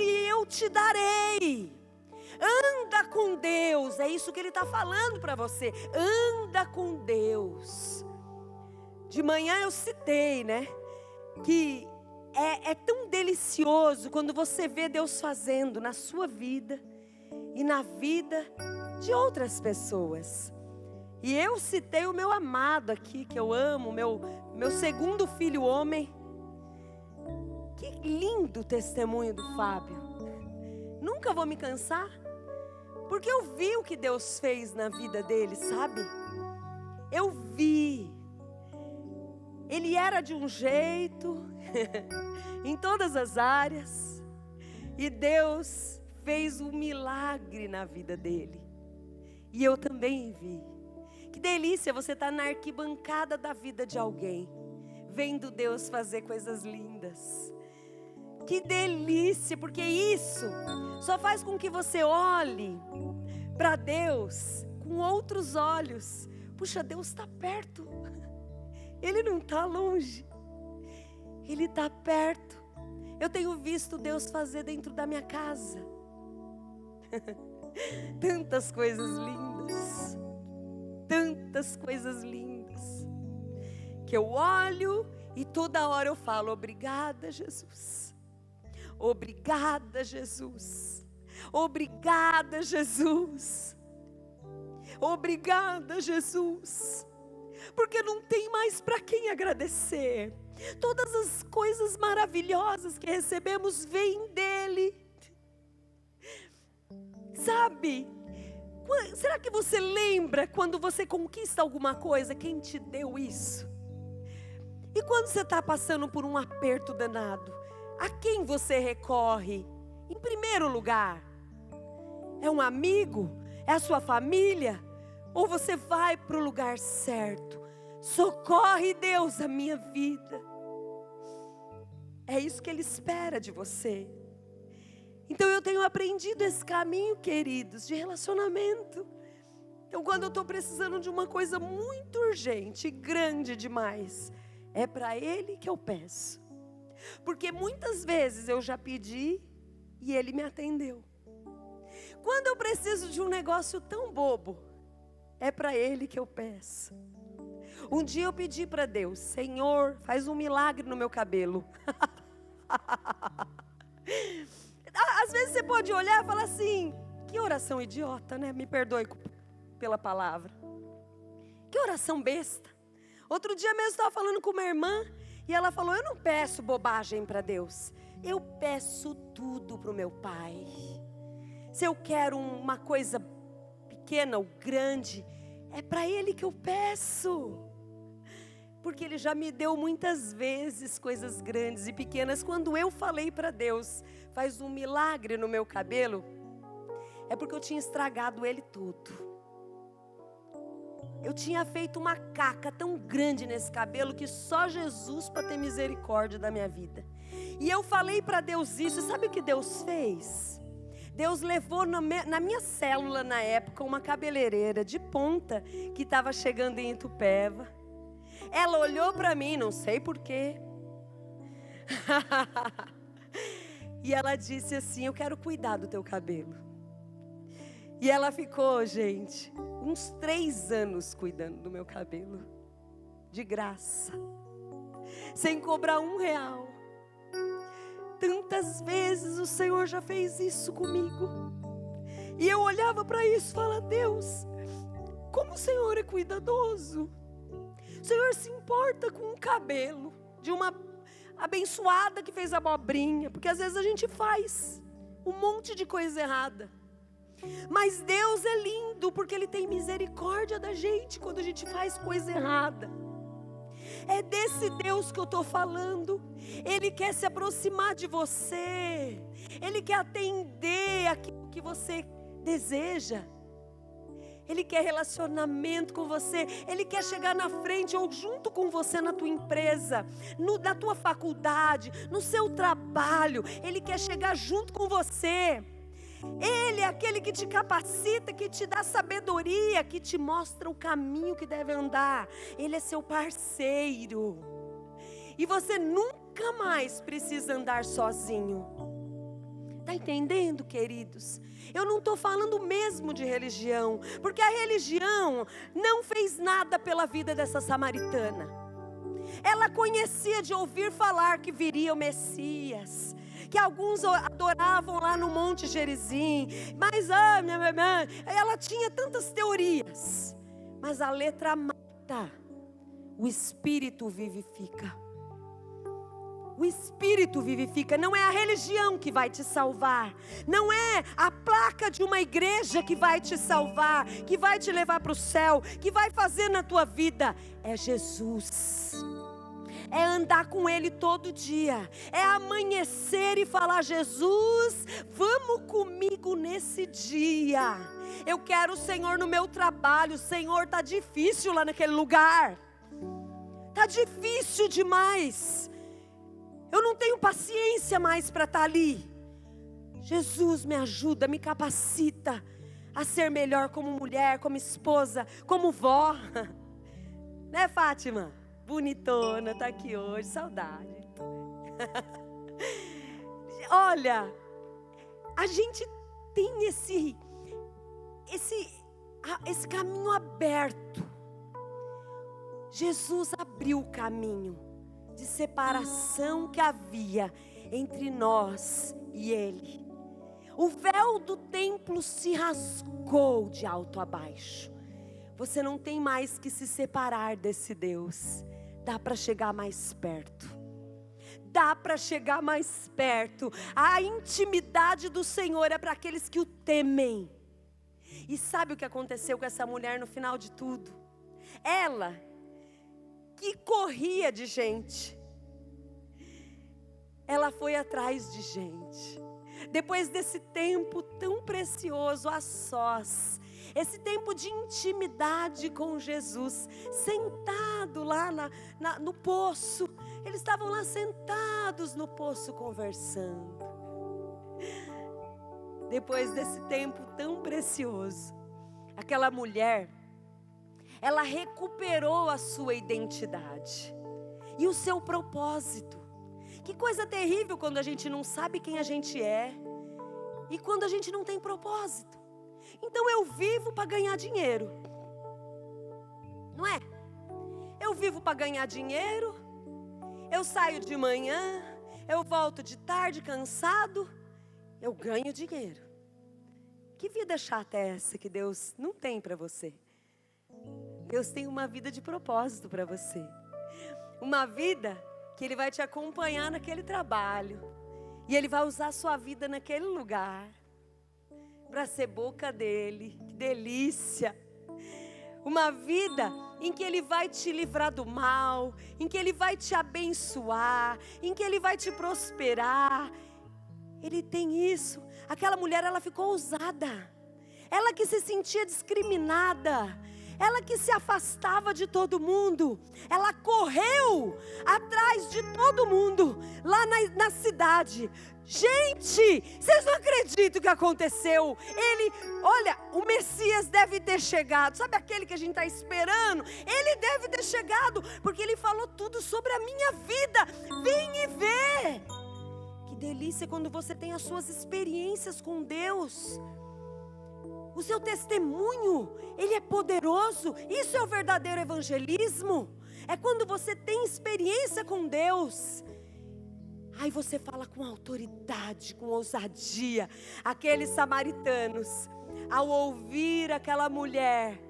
e eu te darei. Anda com Deus, é isso que Ele está falando para você, anda com Deus. De manhã eu citei, né, que é tão delicioso quando você vê Deus fazendo na sua vida, e na vida de outras pessoas. E eu citei o meu amado aqui, que eu amo, meu segundo filho homem. Que lindo testemunho do Fábio. Nunca vou me cansar, porque eu vi o que Deus fez na vida dele, sabe? Eu vi. Ele era de um jeito, em todas as áreas. E Deus fez um milagre na vida dele. E eu também vi. Que delícia você estar na arquibancada da vida de alguém, vendo Deus fazer coisas lindas. Que delícia, porque isso só faz com que você olhe para Deus com outros olhos. Puxa, Deus está perto. Ele não está longe. Ele está perto. Eu tenho visto Deus fazer dentro da minha casa. Tantas coisas lindas. Tantas coisas lindas. Que eu olho e toda hora eu falo: obrigada, Jesus. Obrigada, Jesus. Obrigada, Jesus. Obrigada, Jesus. Porque não tem mais para quem agradecer. Todas as coisas maravilhosas que recebemos vêm dele. Sabe? Será que você lembra quando você conquista alguma coisa, quem te deu isso? E quando você está passando por um aperto danado, a quem você recorre? Em primeiro lugar, é um amigo? É a sua família? Ou você vai para o lugar certo? Socorre, Deus, a minha vida. É isso que Ele espera de você. Então eu tenho aprendido esse caminho, queridos, de relacionamento. Então quando eu estou precisando de uma coisa muito urgente, grande demais, é para Ele que eu peço. Porque muitas vezes eu já pedi e Ele me atendeu. Quando eu preciso de um negócio tão bobo, é para Ele que eu peço. Um dia eu pedi para Deus: Senhor, faz um milagre no meu cabelo. Às vezes você pode olhar e falar assim: que oração idiota, né? Me perdoe pela palavra. Que oração besta. Outro dia mesmo eu estava falando com uma irmã e ela falou: eu não peço bobagem para Deus. Eu peço tudo para o meu Pai. Se eu quero uma coisa pequena ou grande, é para Ele que eu peço. Porque Ele já me deu muitas vezes coisas grandes e pequenas. Quando eu falei para Deus: faz um milagre no meu cabelo, é porque eu tinha estragado ele todo. Eu tinha feito uma caca tão grande nesse cabelo que só Jesus para ter misericórdia da minha vida. E eu falei para Deus isso, e sabe o que Deus fez? Deus levou na minha célula na época uma cabeleireira de ponta que estava chegando em Itupeva. Ela olhou para mim, não sei porquê. E ela disse assim: eu quero cuidar do teu cabelo. E ela ficou, gente, uns 3 anos cuidando do meu cabelo. De graça. Sem cobrar R$1. Tantas vezes o Senhor já fez isso comigo. E eu olhava para isso e falava: Deus, como o Senhor é cuidadoso. O Senhor se importa com o cabelo de uma abençoada que fez abobrinha. Porque às vezes a gente faz um monte de coisa errada. Mas Deus é lindo, porque Ele tem misericórdia da gente quando a gente faz coisa errada. É desse Deus que eu estou falando. Ele quer se aproximar de você. Ele quer atender aquilo que você deseja. Ele quer relacionamento com você. Ele quer chegar na frente ou junto com você na tua empresa, na tua faculdade, no seu trabalho. Ele quer chegar junto com você. Ele é aquele que te capacita, que te dá sabedoria, que te mostra o caminho que deve andar. Ele é seu parceiro. E você nunca mais precisa andar sozinho. Está entendendo, queridos? Eu não estou falando mesmo de religião, porque a religião não fez nada pela vida dessa samaritana. Ela conhecia de ouvir falar que viria o Messias, que alguns adoravam lá no Monte Gerizim, mas ela tinha tantas teorias. Mas a letra mata, o Espírito vivifica. O Espírito vivifica. Não é a religião que vai te salvar. Não é a placa de uma igreja que vai te salvar, que vai te levar para o céu, que vai fazer na tua vida. É Jesus. é andar com Ele todo dia, é amanhecer e falar: Jesus, vamos comigo nesse dia. Eu quero o Senhor no meu trabalho. Senhor, está difícil lá naquele lugar, está difícil demais, eu não tenho paciência mais para estar ali. Jesus, me ajuda, me capacita a ser melhor como mulher, como esposa, como vó. Né, Fátima? Bonitona, tá aqui hoje, saudade. Olha, a gente tem esse caminho aberto. Jesus abriu o caminho de separação que havia entre nós e Ele. O véu do templo se rasgou de alto a baixo. Você não tem mais que se separar desse Deus. Dá para chegar mais perto. Dá para chegar mais perto. A intimidade do Senhor é para aqueles que o temem. E sabe o que aconteceu com essa mulher no final de tudo? Ela, que corria de gente, ela foi atrás de gente. Depois desse tempo tão precioso a sós, esse tempo de intimidade com Jesus, sentado lá no poço, eles estavam lá sentados no poço conversando. Depois desse tempo tão precioso, aquela mulher, ela recuperou a sua identidade e o seu propósito. Que coisa terrível quando a gente não sabe quem a gente é e quando a gente não tem propósito. Então eu vivo para ganhar dinheiro, não é? Eu vivo para ganhar dinheiro, eu saio de manhã, eu volto de tarde cansado, eu ganho dinheiro. Que vida chata é essa que Deus não tem para você? Deus tem uma vida de propósito para você. Uma vida que Ele vai te acompanhar naquele trabalho. E Ele vai usar a sua vida naquele lugar para ser boca dEle. Que delícia! Uma vida em que Ele vai te livrar do mal, em que Ele vai te abençoar, em que Ele vai te prosperar. Ele tem isso. Aquela mulher, ela ficou ousada. Ela que se sentia discriminada, ela que se afastava de todo mundo, ela correu atrás de todo mundo, lá na cidade. Gente, vocês não acreditam o que aconteceu? Olha, o Messias deve ter chegado. Sabe aquele que a gente está esperando? Ele deve ter chegado, porque ele falou tudo sobre a minha vida. Vem e vê. Que delícia quando você tem as suas experiências com Deus. O seu testemunho, ele é poderoso. Isso é o verdadeiro evangelismo. É quando você tem experiência com Deus. Aí você fala com autoridade, com ousadia. Aqueles samaritanos, ao ouvir aquela mulher,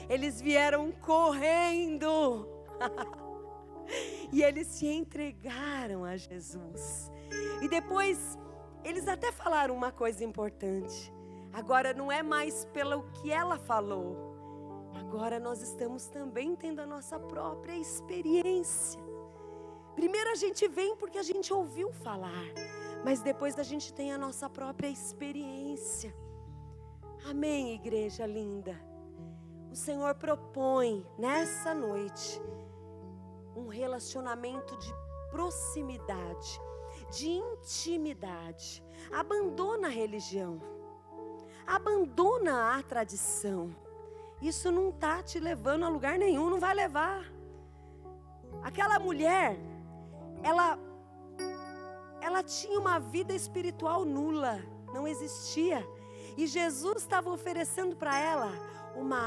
eles vieram correndo. E eles se entregaram a Jesus. E depois, eles até falaram uma coisa importante. Agora não é mais pelo que ela falou. Agora nós estamos também tendo a nossa própria experiência. Primeiro a gente vem porque a gente ouviu falar, mas depois a gente tem a nossa própria experiência. Amém, igreja linda? O Senhor propõe nessa noite um relacionamento de proximidade, de intimidade. Abandona a religião. Abandona a tradição. Isso não está te levando a lugar nenhum, não vai levar. Aquela mulher, ela tinha uma vida espiritual nula, não existia. E Jesus estava oferecendo para ela uma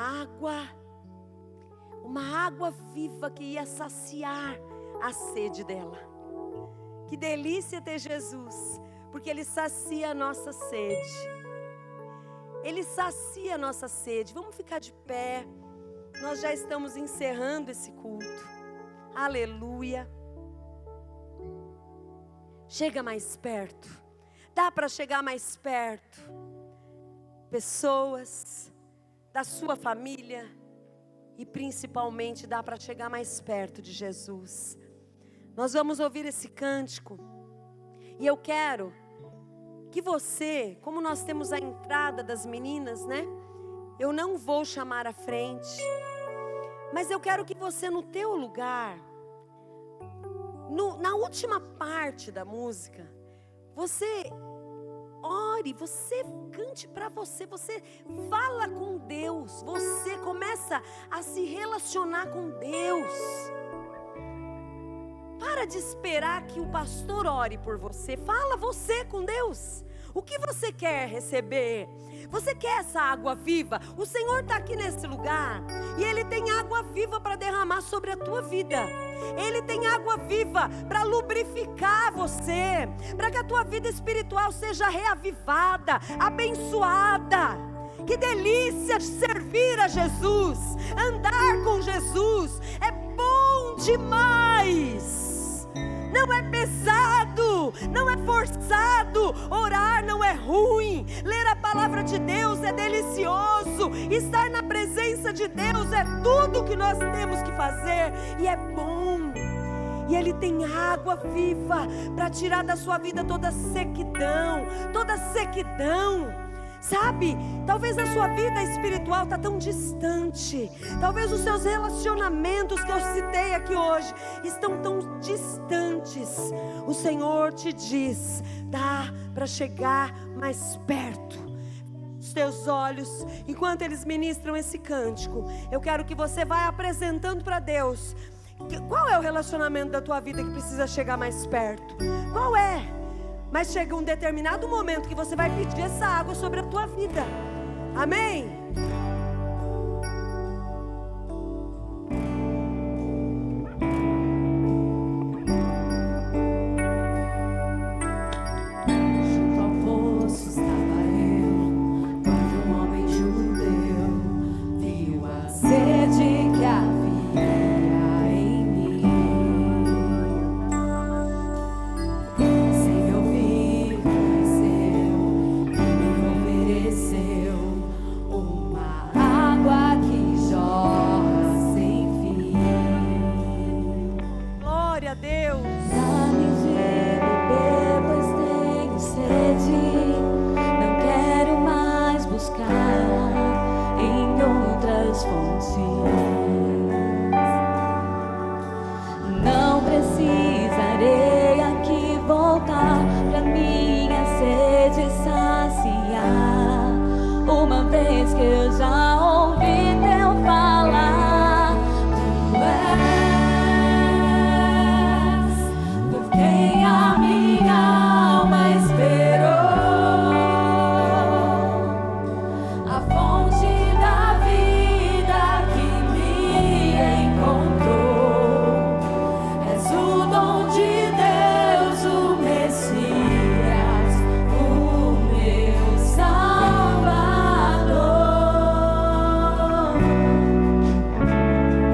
água viva que ia saciar a sede dela. Que delícia ter Jesus, porque Ele sacia a nossa sede. Ele sacia a nossa sede. Vamos ficar de pé. Nós já estamos encerrando esse culto. Aleluia. Chega mais perto. Dá para chegar mais perto. Pessoas da sua família. E principalmente dá para chegar mais perto de Jesus. Nós vamos ouvir esse cântico. E eu quero que você, como nós temos a entrada das meninas, né? Eu não vou chamar à frente. Mas eu quero que você no teu lugar, na última parte da música, você ore, você cante para você, você fala com Deus, você começa a se relacionar com Deus. Para de esperar que o pastor ore por você, fala você com Deus. O que você quer receber? Você quer essa água viva? O Senhor está aqui nesse lugar e Ele tem água viva para derramar sobre a tua vida. Ele tem água viva para lubrificar você, para que a tua vida espiritual seja reavivada, abençoada. Que delícia de servir a Jesus, andar com Jesus, é bom demais. Não é pesado, não é forçado, orar não é ruim, ler a palavra de Deus é delicioso, estar na presença de Deus é tudo que nós temos que fazer e é bom. E Ele tem água viva para tirar da sua vida toda sequidão, sabe? Talvez a sua vida espiritual está tão distante. Talvez os seus relacionamentos que eu citei aqui hoje estão tão distantes. O Senhor te diz, dá para chegar mais perto. Os teus olhos, enquanto eles ministram esse cântico, eu quero que você vá apresentando para Deus. Qual é o relacionamento da tua vida que precisa chegar mais perto? Qual é? Mas chega um determinado momento que você vai pedir essa água sobre a tua vida. Amém? Junto ao poço estava eu, quando um homem judeu viu a sede que havia em mim. Sem ouvir, conheceu e me ofereceu uma água que jorra sem fim. Glória a Deus. Dá-me de beber, pois tenho sede. Não quero mais buscar em outras fontes. Não precisarei aqui voltar pra minha sede saciar, uma vez que eu já ouvi teu falar. Tu és por quem a minha alma esperou, a fonte da vida que me encontrou. És o dom de Deus, o Messias, o meu Salvador.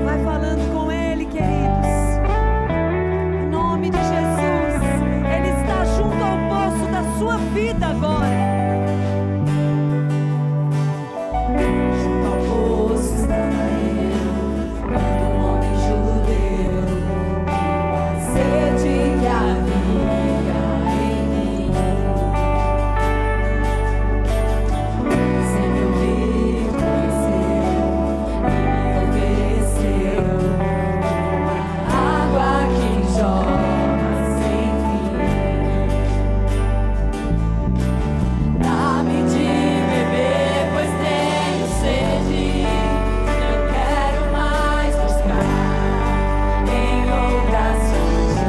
Vai falando com Ele, queridos. Em nome de Jesus. Ele está junto ao poço da sua vida agora. Junto ao poço estava eu, quando um homem judeu viu a sede que havia em mim. Sem me ouvir, conheceu e me ofereceu uma água que jorra sem fim. Dá-me de beber, pois tenho sede. Não quero mais buscar em outras fontes.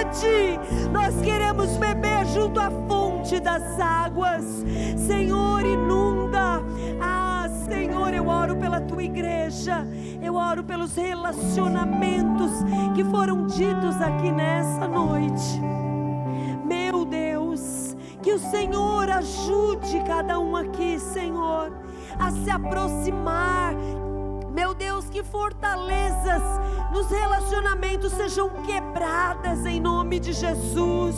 sede. Nós queremos beber junto à fonte das águas. Senhor, inunda. Senhor, eu oro pela tua igreja. Eu oro pelos relacionamentos que foram ditos aqui nessa noite. Meu Deus, que o Senhor ajude cada um aqui, Senhor, a se aproximar. Meu Deus, que fortalezas nos relacionamentos sejam quebradas em nome de Jesus.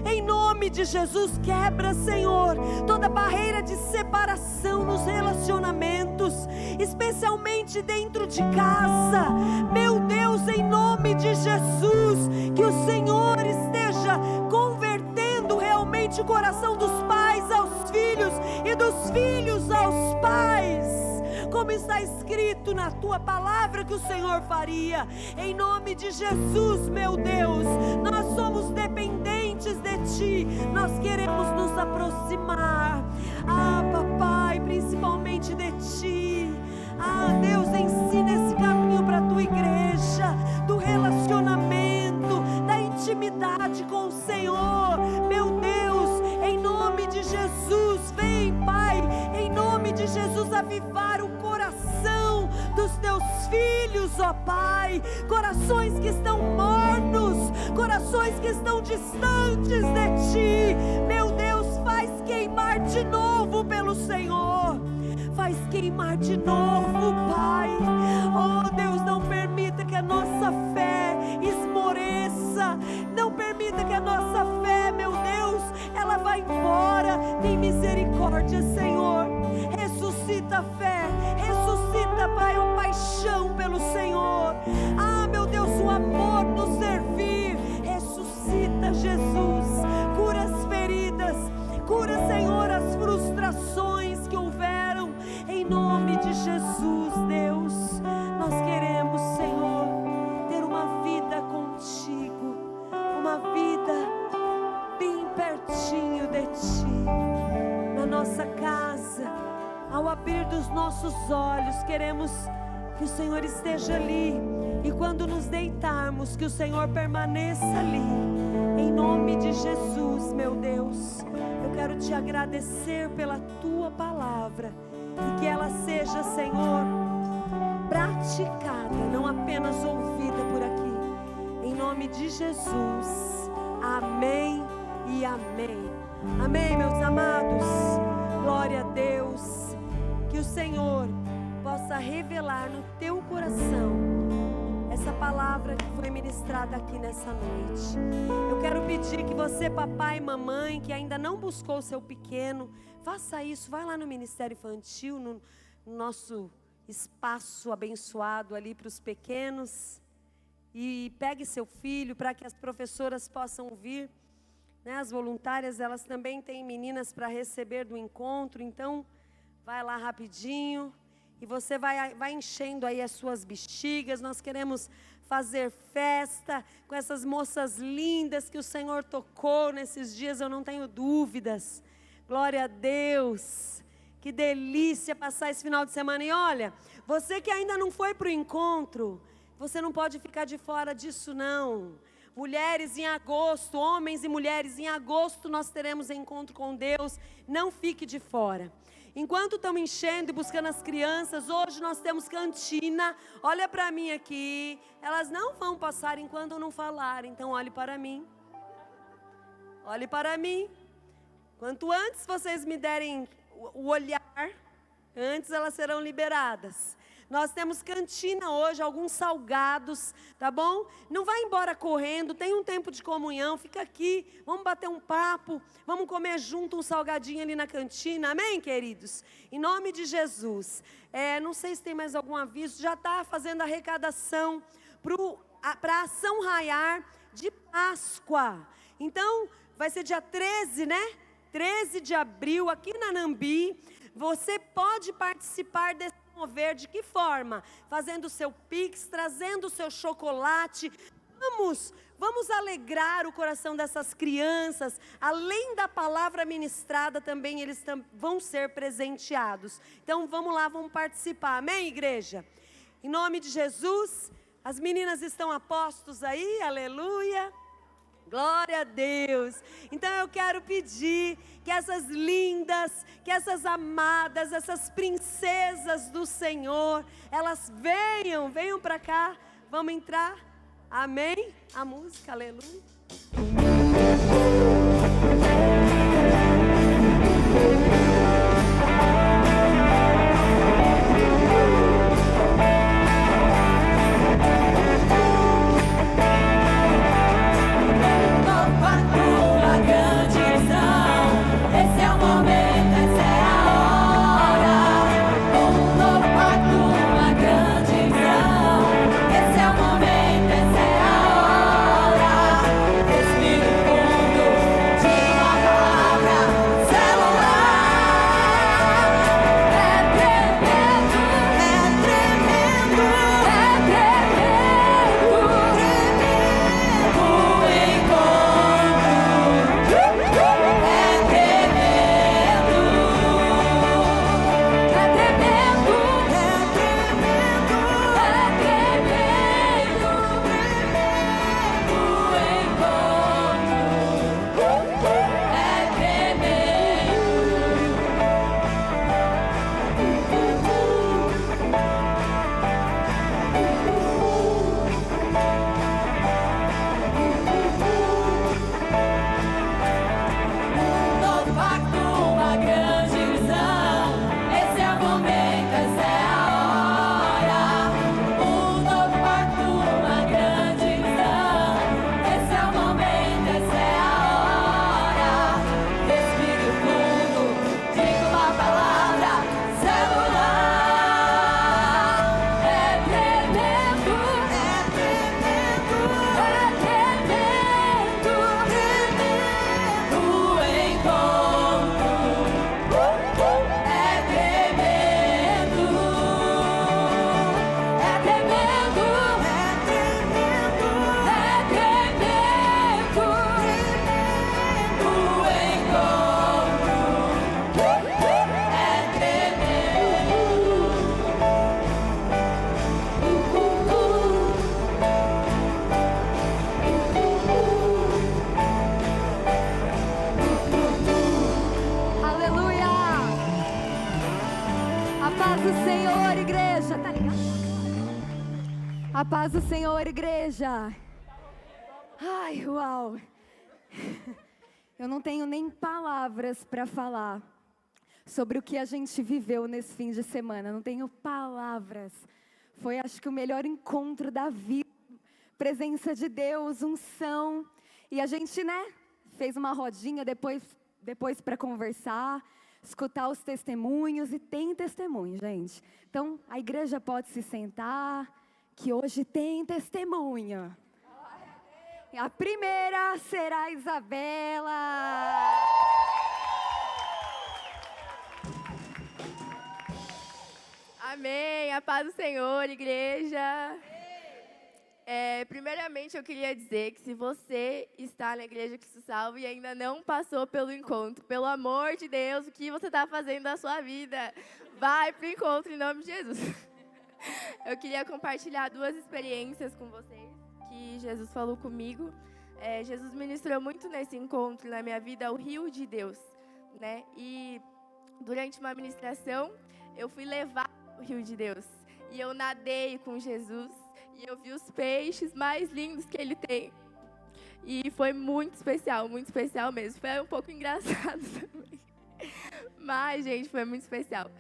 Em nome de Jesus, quebra, Senhor, toda barreira de separação nos relacionamentos, especialmente dentro de casa. Meu Deus, em nome de Jesus, que o Senhor esteja convertendo realmente o coração dos pais aos filhos e dos filhos aos pais, como está escrito na tua palavra que o Senhor faria. Em nome de Jesus, meu Deus, nós somos dependentes de Ti, nós queremos nos aproximar, papai, principalmente de Ti. Deus, ensina esse caminho para a tua igreja, do relacionamento, da intimidade com o Senhor. Meu Deus, em nome de Jesus, vem, Pai, em nome de Jesus, avivar o coração dos teus filhos, ó Pai, corações que estão mornos, corações que estão distantes de Ti. Meu Deus, faz queimar de novo pelo Senhor, faz queimar de novo, Pai. Oh Deus, não permita que a nossa fé esmoreça, não permita que a nossa fé, meu Deus, ela vá embora. Tem misericórdia, Senhor, ressuscita a fé, ressuscita, Pai, a paixão pelo Senhor. Meu Deus, o amor no servir, ressuscita, Jesus, cura as feridas, cura, Senhor, as frustrações que houveram, em nome de Jesus. Deus, nós queremos, Senhor, ter uma vida contigo, uma vida bem pertinho de Ti, na nossa casa. Ao abrir dos nossos olhos, queremos que o Senhor esteja ali, e quando nos deitarmos, que o Senhor permaneça ali, em nome de Jesus. Meu Deus, eu quero Te agradecer pela Tua palavra, e que ela seja, Senhor, praticada, não apenas ouvida por aqui, em nome de Jesus. Amém e amém. Amém, meus amados. Glória a Deus. Que o Senhor possa revelar no teu coração essa palavra que foi ministrada aqui nessa noite. Eu quero pedir que você, papai e mamãe, que ainda não buscou o seu pequeno, faça isso. Vai lá no Ministério Infantil, no nosso espaço abençoado ali para os pequenos, e pegue seu filho para que as professoras possam vir, né? As voluntárias, elas também têm meninas para receber do encontro. Então vai lá rapidinho e você vai enchendo aí as suas bexigas. Nós queremos fazer festa com essas moças lindas que o Senhor tocou nesses dias, eu não tenho dúvidas. Glória a Deus. Que delícia passar esse final de semana. E olha, você que ainda não foi para o encontro, você não pode ficar de fora disso, não. Mulheres em agosto, homens e mulheres em agosto, nós teremos encontro com Deus. Não fique de fora. Enquanto estamos enchendo e buscando as crianças, hoje nós temos cantina. Olha para mim aqui. Elas não vão passar enquanto eu não falar. Então olhe para mim. Olhe para mim. Quanto antes vocês me derem o olhar, antes elas serão liberadas. Nós temos cantina hoje, alguns salgados, tá bom? Não vai embora correndo, tem um tempo de comunhão, fica aqui, vamos bater um papo, vamos comer junto um salgadinho ali na cantina, amém, queridos? Em nome de Jesus. Não sei se tem mais algum aviso, já está fazendo arrecadação para a Ação Raiar de Páscoa. Então, vai ser dia 13, né? 13 de abril, aqui na Nambi. Você pode participar desse mover. De que forma? Fazendo o seu pix, trazendo o seu chocolate. Vamos alegrar o coração dessas crianças. Além da palavra ministrada, também eles vão ser presenteados. Então vamos lá, vamos participar. Amém, igreja? Em nome de Jesus. As meninas estão a postos aí, aleluia. Glória a Deus. Então eu quero pedir que essas lindas, que essas amadas, essas princesas do Senhor, elas venham para cá. Vamos entrar? Amém? A música, aleluia. A paz do Senhor, igreja. Ai, uau. Eu não tenho nem palavras para falar sobre o que a gente viveu nesse fim de semana. Não tenho palavras. Foi, acho que, o melhor encontro da vida. Presença de Deus, unção. E a gente, fez uma rodinha depois para conversar, escutar os testemunhos. E tem testemunho, gente. Então, a igreja pode se sentar, que hoje tem testemunha. A primeira será a Isabela. Amém, a paz do Senhor, igreja. Primeiramente, eu queria dizer que se você está na Igreja Cristo Salvo e ainda não passou pelo encontro, pelo amor de Deus, o que você está fazendo da sua vida? Vai para o encontro em nome de Jesus. Eu queria compartilhar 2 experiências com vocês que Jesus falou comigo. Jesus ministrou muito nesse encontro na minha vida, o rio de Deus, E durante uma ministração, eu fui levar o rio de Deus. E eu nadei com Jesus e eu vi os peixes mais lindos que ele tem. E foi muito especial mesmo. Foi um pouco engraçado também. Mas, gente, foi muito especial.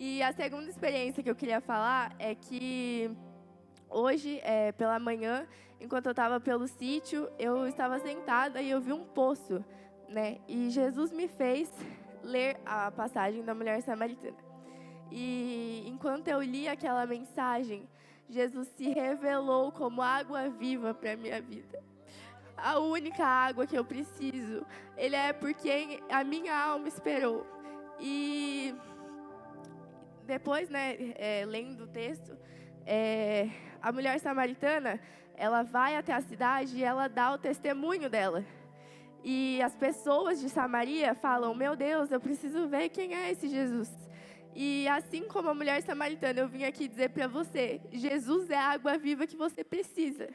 E a segunda experiência que eu queria falar é que hoje, pela manhã, enquanto eu estava pelo sítio, eu estava sentada e eu vi um poço, E Jesus me fez ler a passagem da mulher samaritana. E enquanto eu li aquela mensagem, Jesus se revelou como água viva para a minha vida. A única água que eu preciso. Ele é porque a minha alma esperou. E depois, lendo o texto, a mulher samaritana, ela vai até a cidade e ela dá o testemunho dela. E as pessoas de Samaria falam, meu Deus, eu preciso ver quem é esse Jesus. E assim como a mulher samaritana, eu vim aqui dizer para você, Jesus é a água viva que você precisa.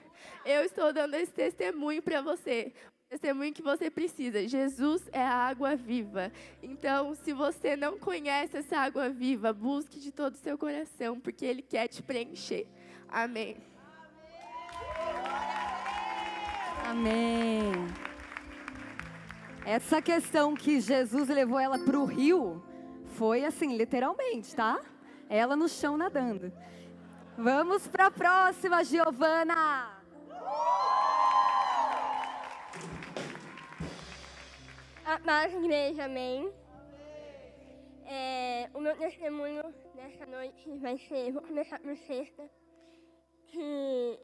Eu estou dando esse testemunho para você. testemunho que você precisa. Jesus é a água viva. Então, se você não conhece essa água viva, busque de todo o seu coração, porque Ele quer te preencher. Amém. Amém. Essa questão que Jesus levou ela para o rio foi assim, literalmente, tá? Ela no chão nadando. Vamos para a próxima, Giovana. A paz, igreja, amém. O meu testemunho nessa noite vai ser, vou começar por sexta, que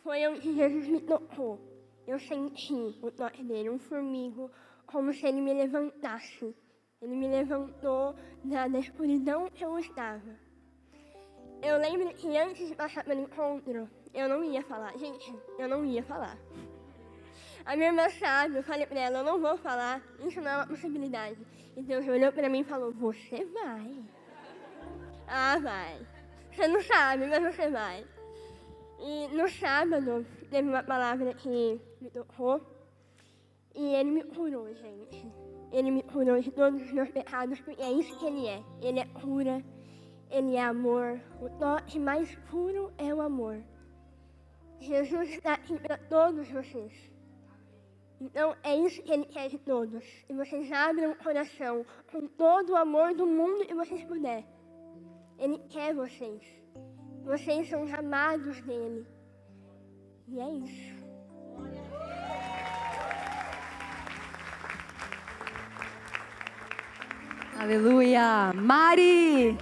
foi onde Jesus me tocou. Eu senti o toque dele, um formigo, como se ele me levantasse. Ele me levantou da escuridão que eu estava. Eu lembro que antes de passar pelo encontro, eu não ia falar. Gente, eu não ia falar. A minha irmã sabe, eu falei pra ela, eu não vou falar, isso não é uma possibilidade. E Deus olhou pra mim e falou, você vai. Ah, vai. Você não sabe, mas você vai. E no sábado, teve uma palavra que me tocou. E Ele me curou, gente. Ele me curou de todos os meus pecados, porque é isso que Ele é. Ele é cura, Ele é amor. O toque mais puro é o amor. Jesus está aqui para todos vocês. Então, é isso que Ele quer de todos. E vocês abrem o coração com todo o amor do mundo que vocês puderem. Ele quer vocês. Vocês são amados dEle. E é isso. Aleluia. Mari.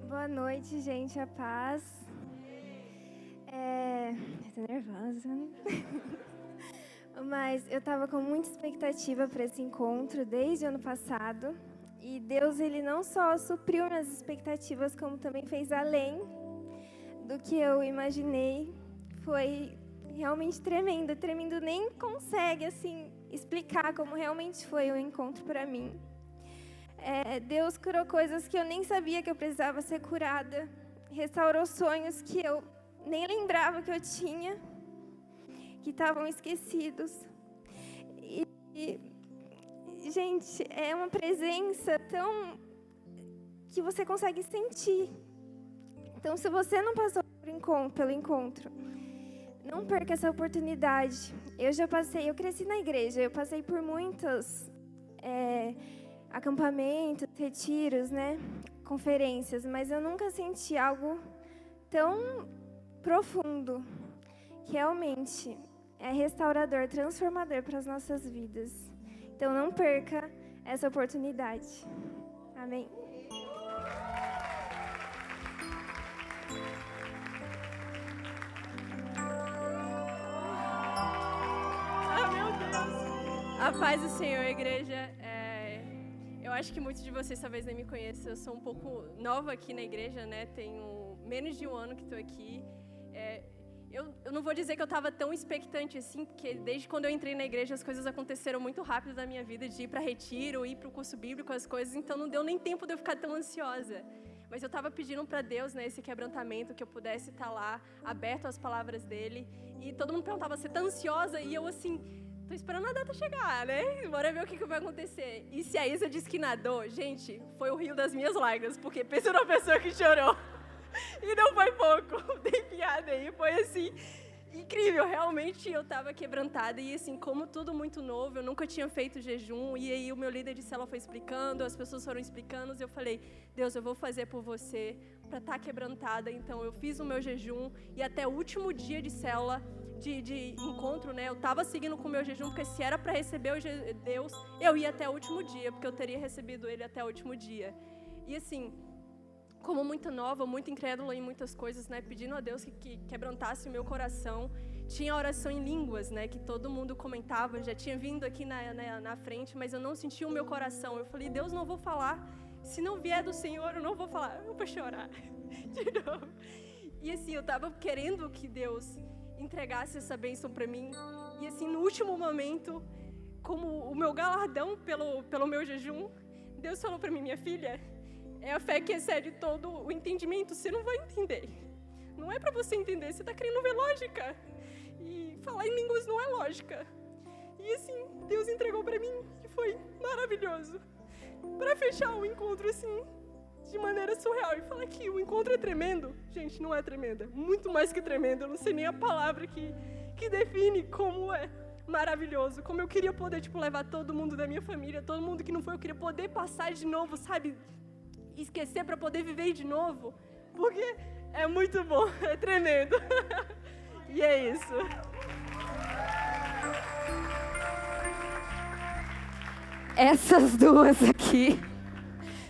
Boa noite, gente, a paz. Eu tô nervosa. Mas eu tava com muita expectativa para esse encontro desde o ano passado. E Deus, Ele não só supriu minhas expectativas, como também fez além do que eu imaginei. Foi realmente tremendo. Tremendo nem consegue, assim, explicar como realmente foi o encontro para mim. Deus curou coisas que eu nem sabia que eu precisava ser curada. Restaurou sonhos que eu nem lembrava que eu tinha, que estavam esquecidos. Gente, é uma presença tão que você consegue sentir. Então, se você não passou pelo encontro, não perca essa oportunidade. Eu cresci na igreja, eu passei por muitos acampamentos, retiros, né, conferências, mas eu nunca senti algo tão profundo, que realmente é restaurador, transformador para as nossas vidas. Então, não perca essa oportunidade. Amém. A paz do Senhor, igreja. Eu acho que muitos de vocês talvez nem me conheçam. Eu sou um pouco nova aqui na igreja, né? Tenho menos de um ano que estou aqui. Eu não vou dizer que eu estava tão expectante assim, porque desde quando eu entrei na igreja as coisas aconteceram muito rápido na minha vida, de ir para retiro, ir para o curso bíblico, as coisas, então não deu nem tempo de eu ficar tão ansiosa. Mas eu estava pedindo para Deus, né, esse quebrantamento, que eu pudesse estar lá, aberto às palavras dele. E todo mundo perguntava, você está ansiosa? E eu assim, tô esperando a data chegar, né? Bora ver o que vai acontecer. E se a Isa disse que nadou, gente, foi o rio das minhas lágrimas, porque pensa numa pessoa que chorou. E não foi pouco, tem piada aí, foi assim, incrível, realmente eu estava quebrantada e assim, como tudo muito novo, eu nunca tinha feito jejum e aí o meu líder de célula foi explicando, as pessoas foram explicando e eu falei, Deus, eu vou fazer por você para estar quebrantada, então eu fiz o meu jejum e até o último dia de célula, de encontro, né, eu estava seguindo com o meu jejum, porque se era para receber Deus, eu ia até o último dia, porque eu teria recebido Ele até o último dia. E assim, como muito nova, muito incrédula em muitas coisas, né, pedindo a Deus que quebrantasse o meu coração. Tinha oração em línguas, né, que todo mundo comentava, já tinha vindo aqui na frente, mas eu não sentia o meu coração. Eu falei, Deus, não vou falar. Se não vier do Senhor, eu não vou falar. Eu vou chorar de novo. E assim, eu estava querendo que Deus entregasse essa bênção para mim. E assim, no último momento, como o meu galardão pelo meu jejum, Deus falou para mim, minha filha, é a fé que excede todo o entendimento, você não vai entender. Não é para você entender, você está querendo ver lógica. E falar em línguas não é lógica. E assim, Deus entregou para mim e foi maravilhoso. Para fechar o encontro assim, de maneira surreal. E falar que o encontro é tremendo. Gente, não é tremendo, é muito mais que tremendo. Eu não sei nem a palavra que define como é maravilhoso. Como eu queria poder, levar todo mundo da minha família, todo mundo que não foi, eu queria poder passar de novo, sabe? Esquecer para poder viver de novo. Porque é muito bom, é tremendo. E é isso. Essas duas aqui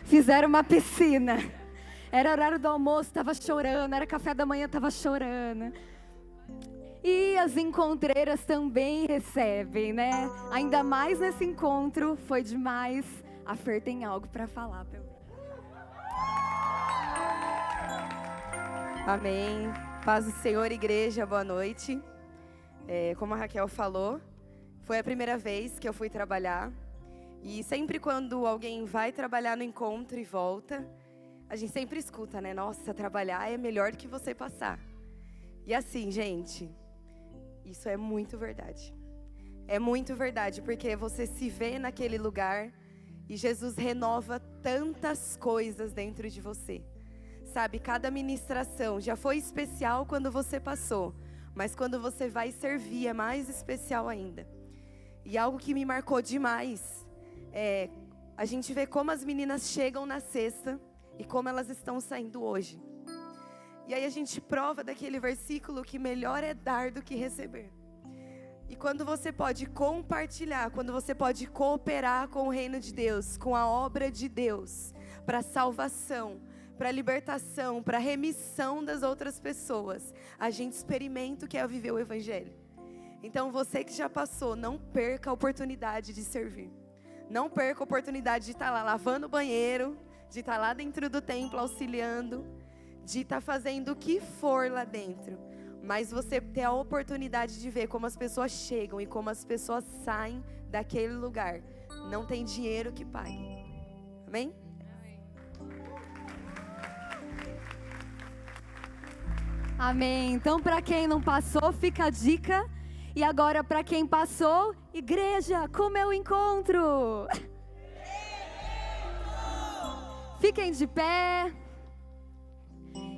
fizeram uma piscina. Era horário do almoço, estava chorando. Era café da manhã, estava chorando. E as encontreiras também recebem, né? Ainda mais nesse encontro, foi demais. A Fer tem algo para falar. Amém. Paz do Senhor, igreja, boa noite. Como a Raquel falou, foi a primeira vez que eu fui trabalhar. E sempre quando alguém vai trabalhar no encontro e volta, a gente sempre escuta, né? Nossa, trabalhar é melhor do que você passar. E assim, gente, isso é muito verdade. É muito verdade, porque você se vê naquele lugar e Jesus renova tantas coisas dentro de você. Sabe, cada ministração já foi especial quando você passou, mas quando você vai servir é mais especial ainda. E algo que me marcou demais a gente vê como as meninas chegam na sexta e como elas estão saindo hoje. E aí a gente prova daquele versículo que melhor é dar do que receber. E quando você pode compartilhar, quando você pode cooperar com o reino de Deus, com a obra de Deus, para salvação, para libertação, para remissão das outras pessoas, a gente experimenta o que é viver o Evangelho. Então você que já passou, não perca a oportunidade de servir. Não perca a oportunidade de estar lá lavando o banheiro, de estar lá dentro do templo auxiliando, de estar fazendo o que for lá dentro. Mas você ter a oportunidade de ver como as pessoas chegam e como as pessoas saem daquele lugar. Não tem dinheiro que pague. Amém? Amém. Então, para quem não passou, fica a dica. E agora, para quem passou, igreja, como é o encontro? Fiquem de pé.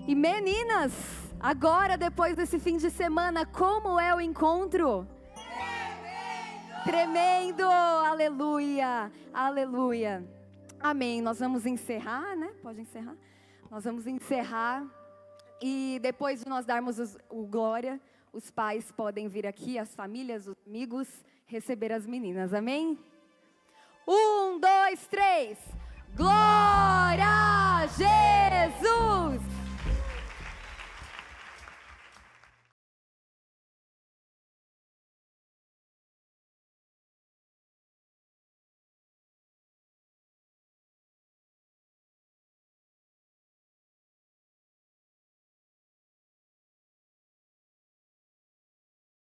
E meninas, agora, depois desse fim de semana, como é o encontro? Tremendo! Aleluia! Aleluia! Amém. Nós vamos encerrar, né? Pode encerrar? Nós vamos encerrar. E depois de nós darmos o glória, os pais podem vir aqui, as famílias, os amigos, receber as meninas. Amém? 1, 2, 3. Glória a Jesus!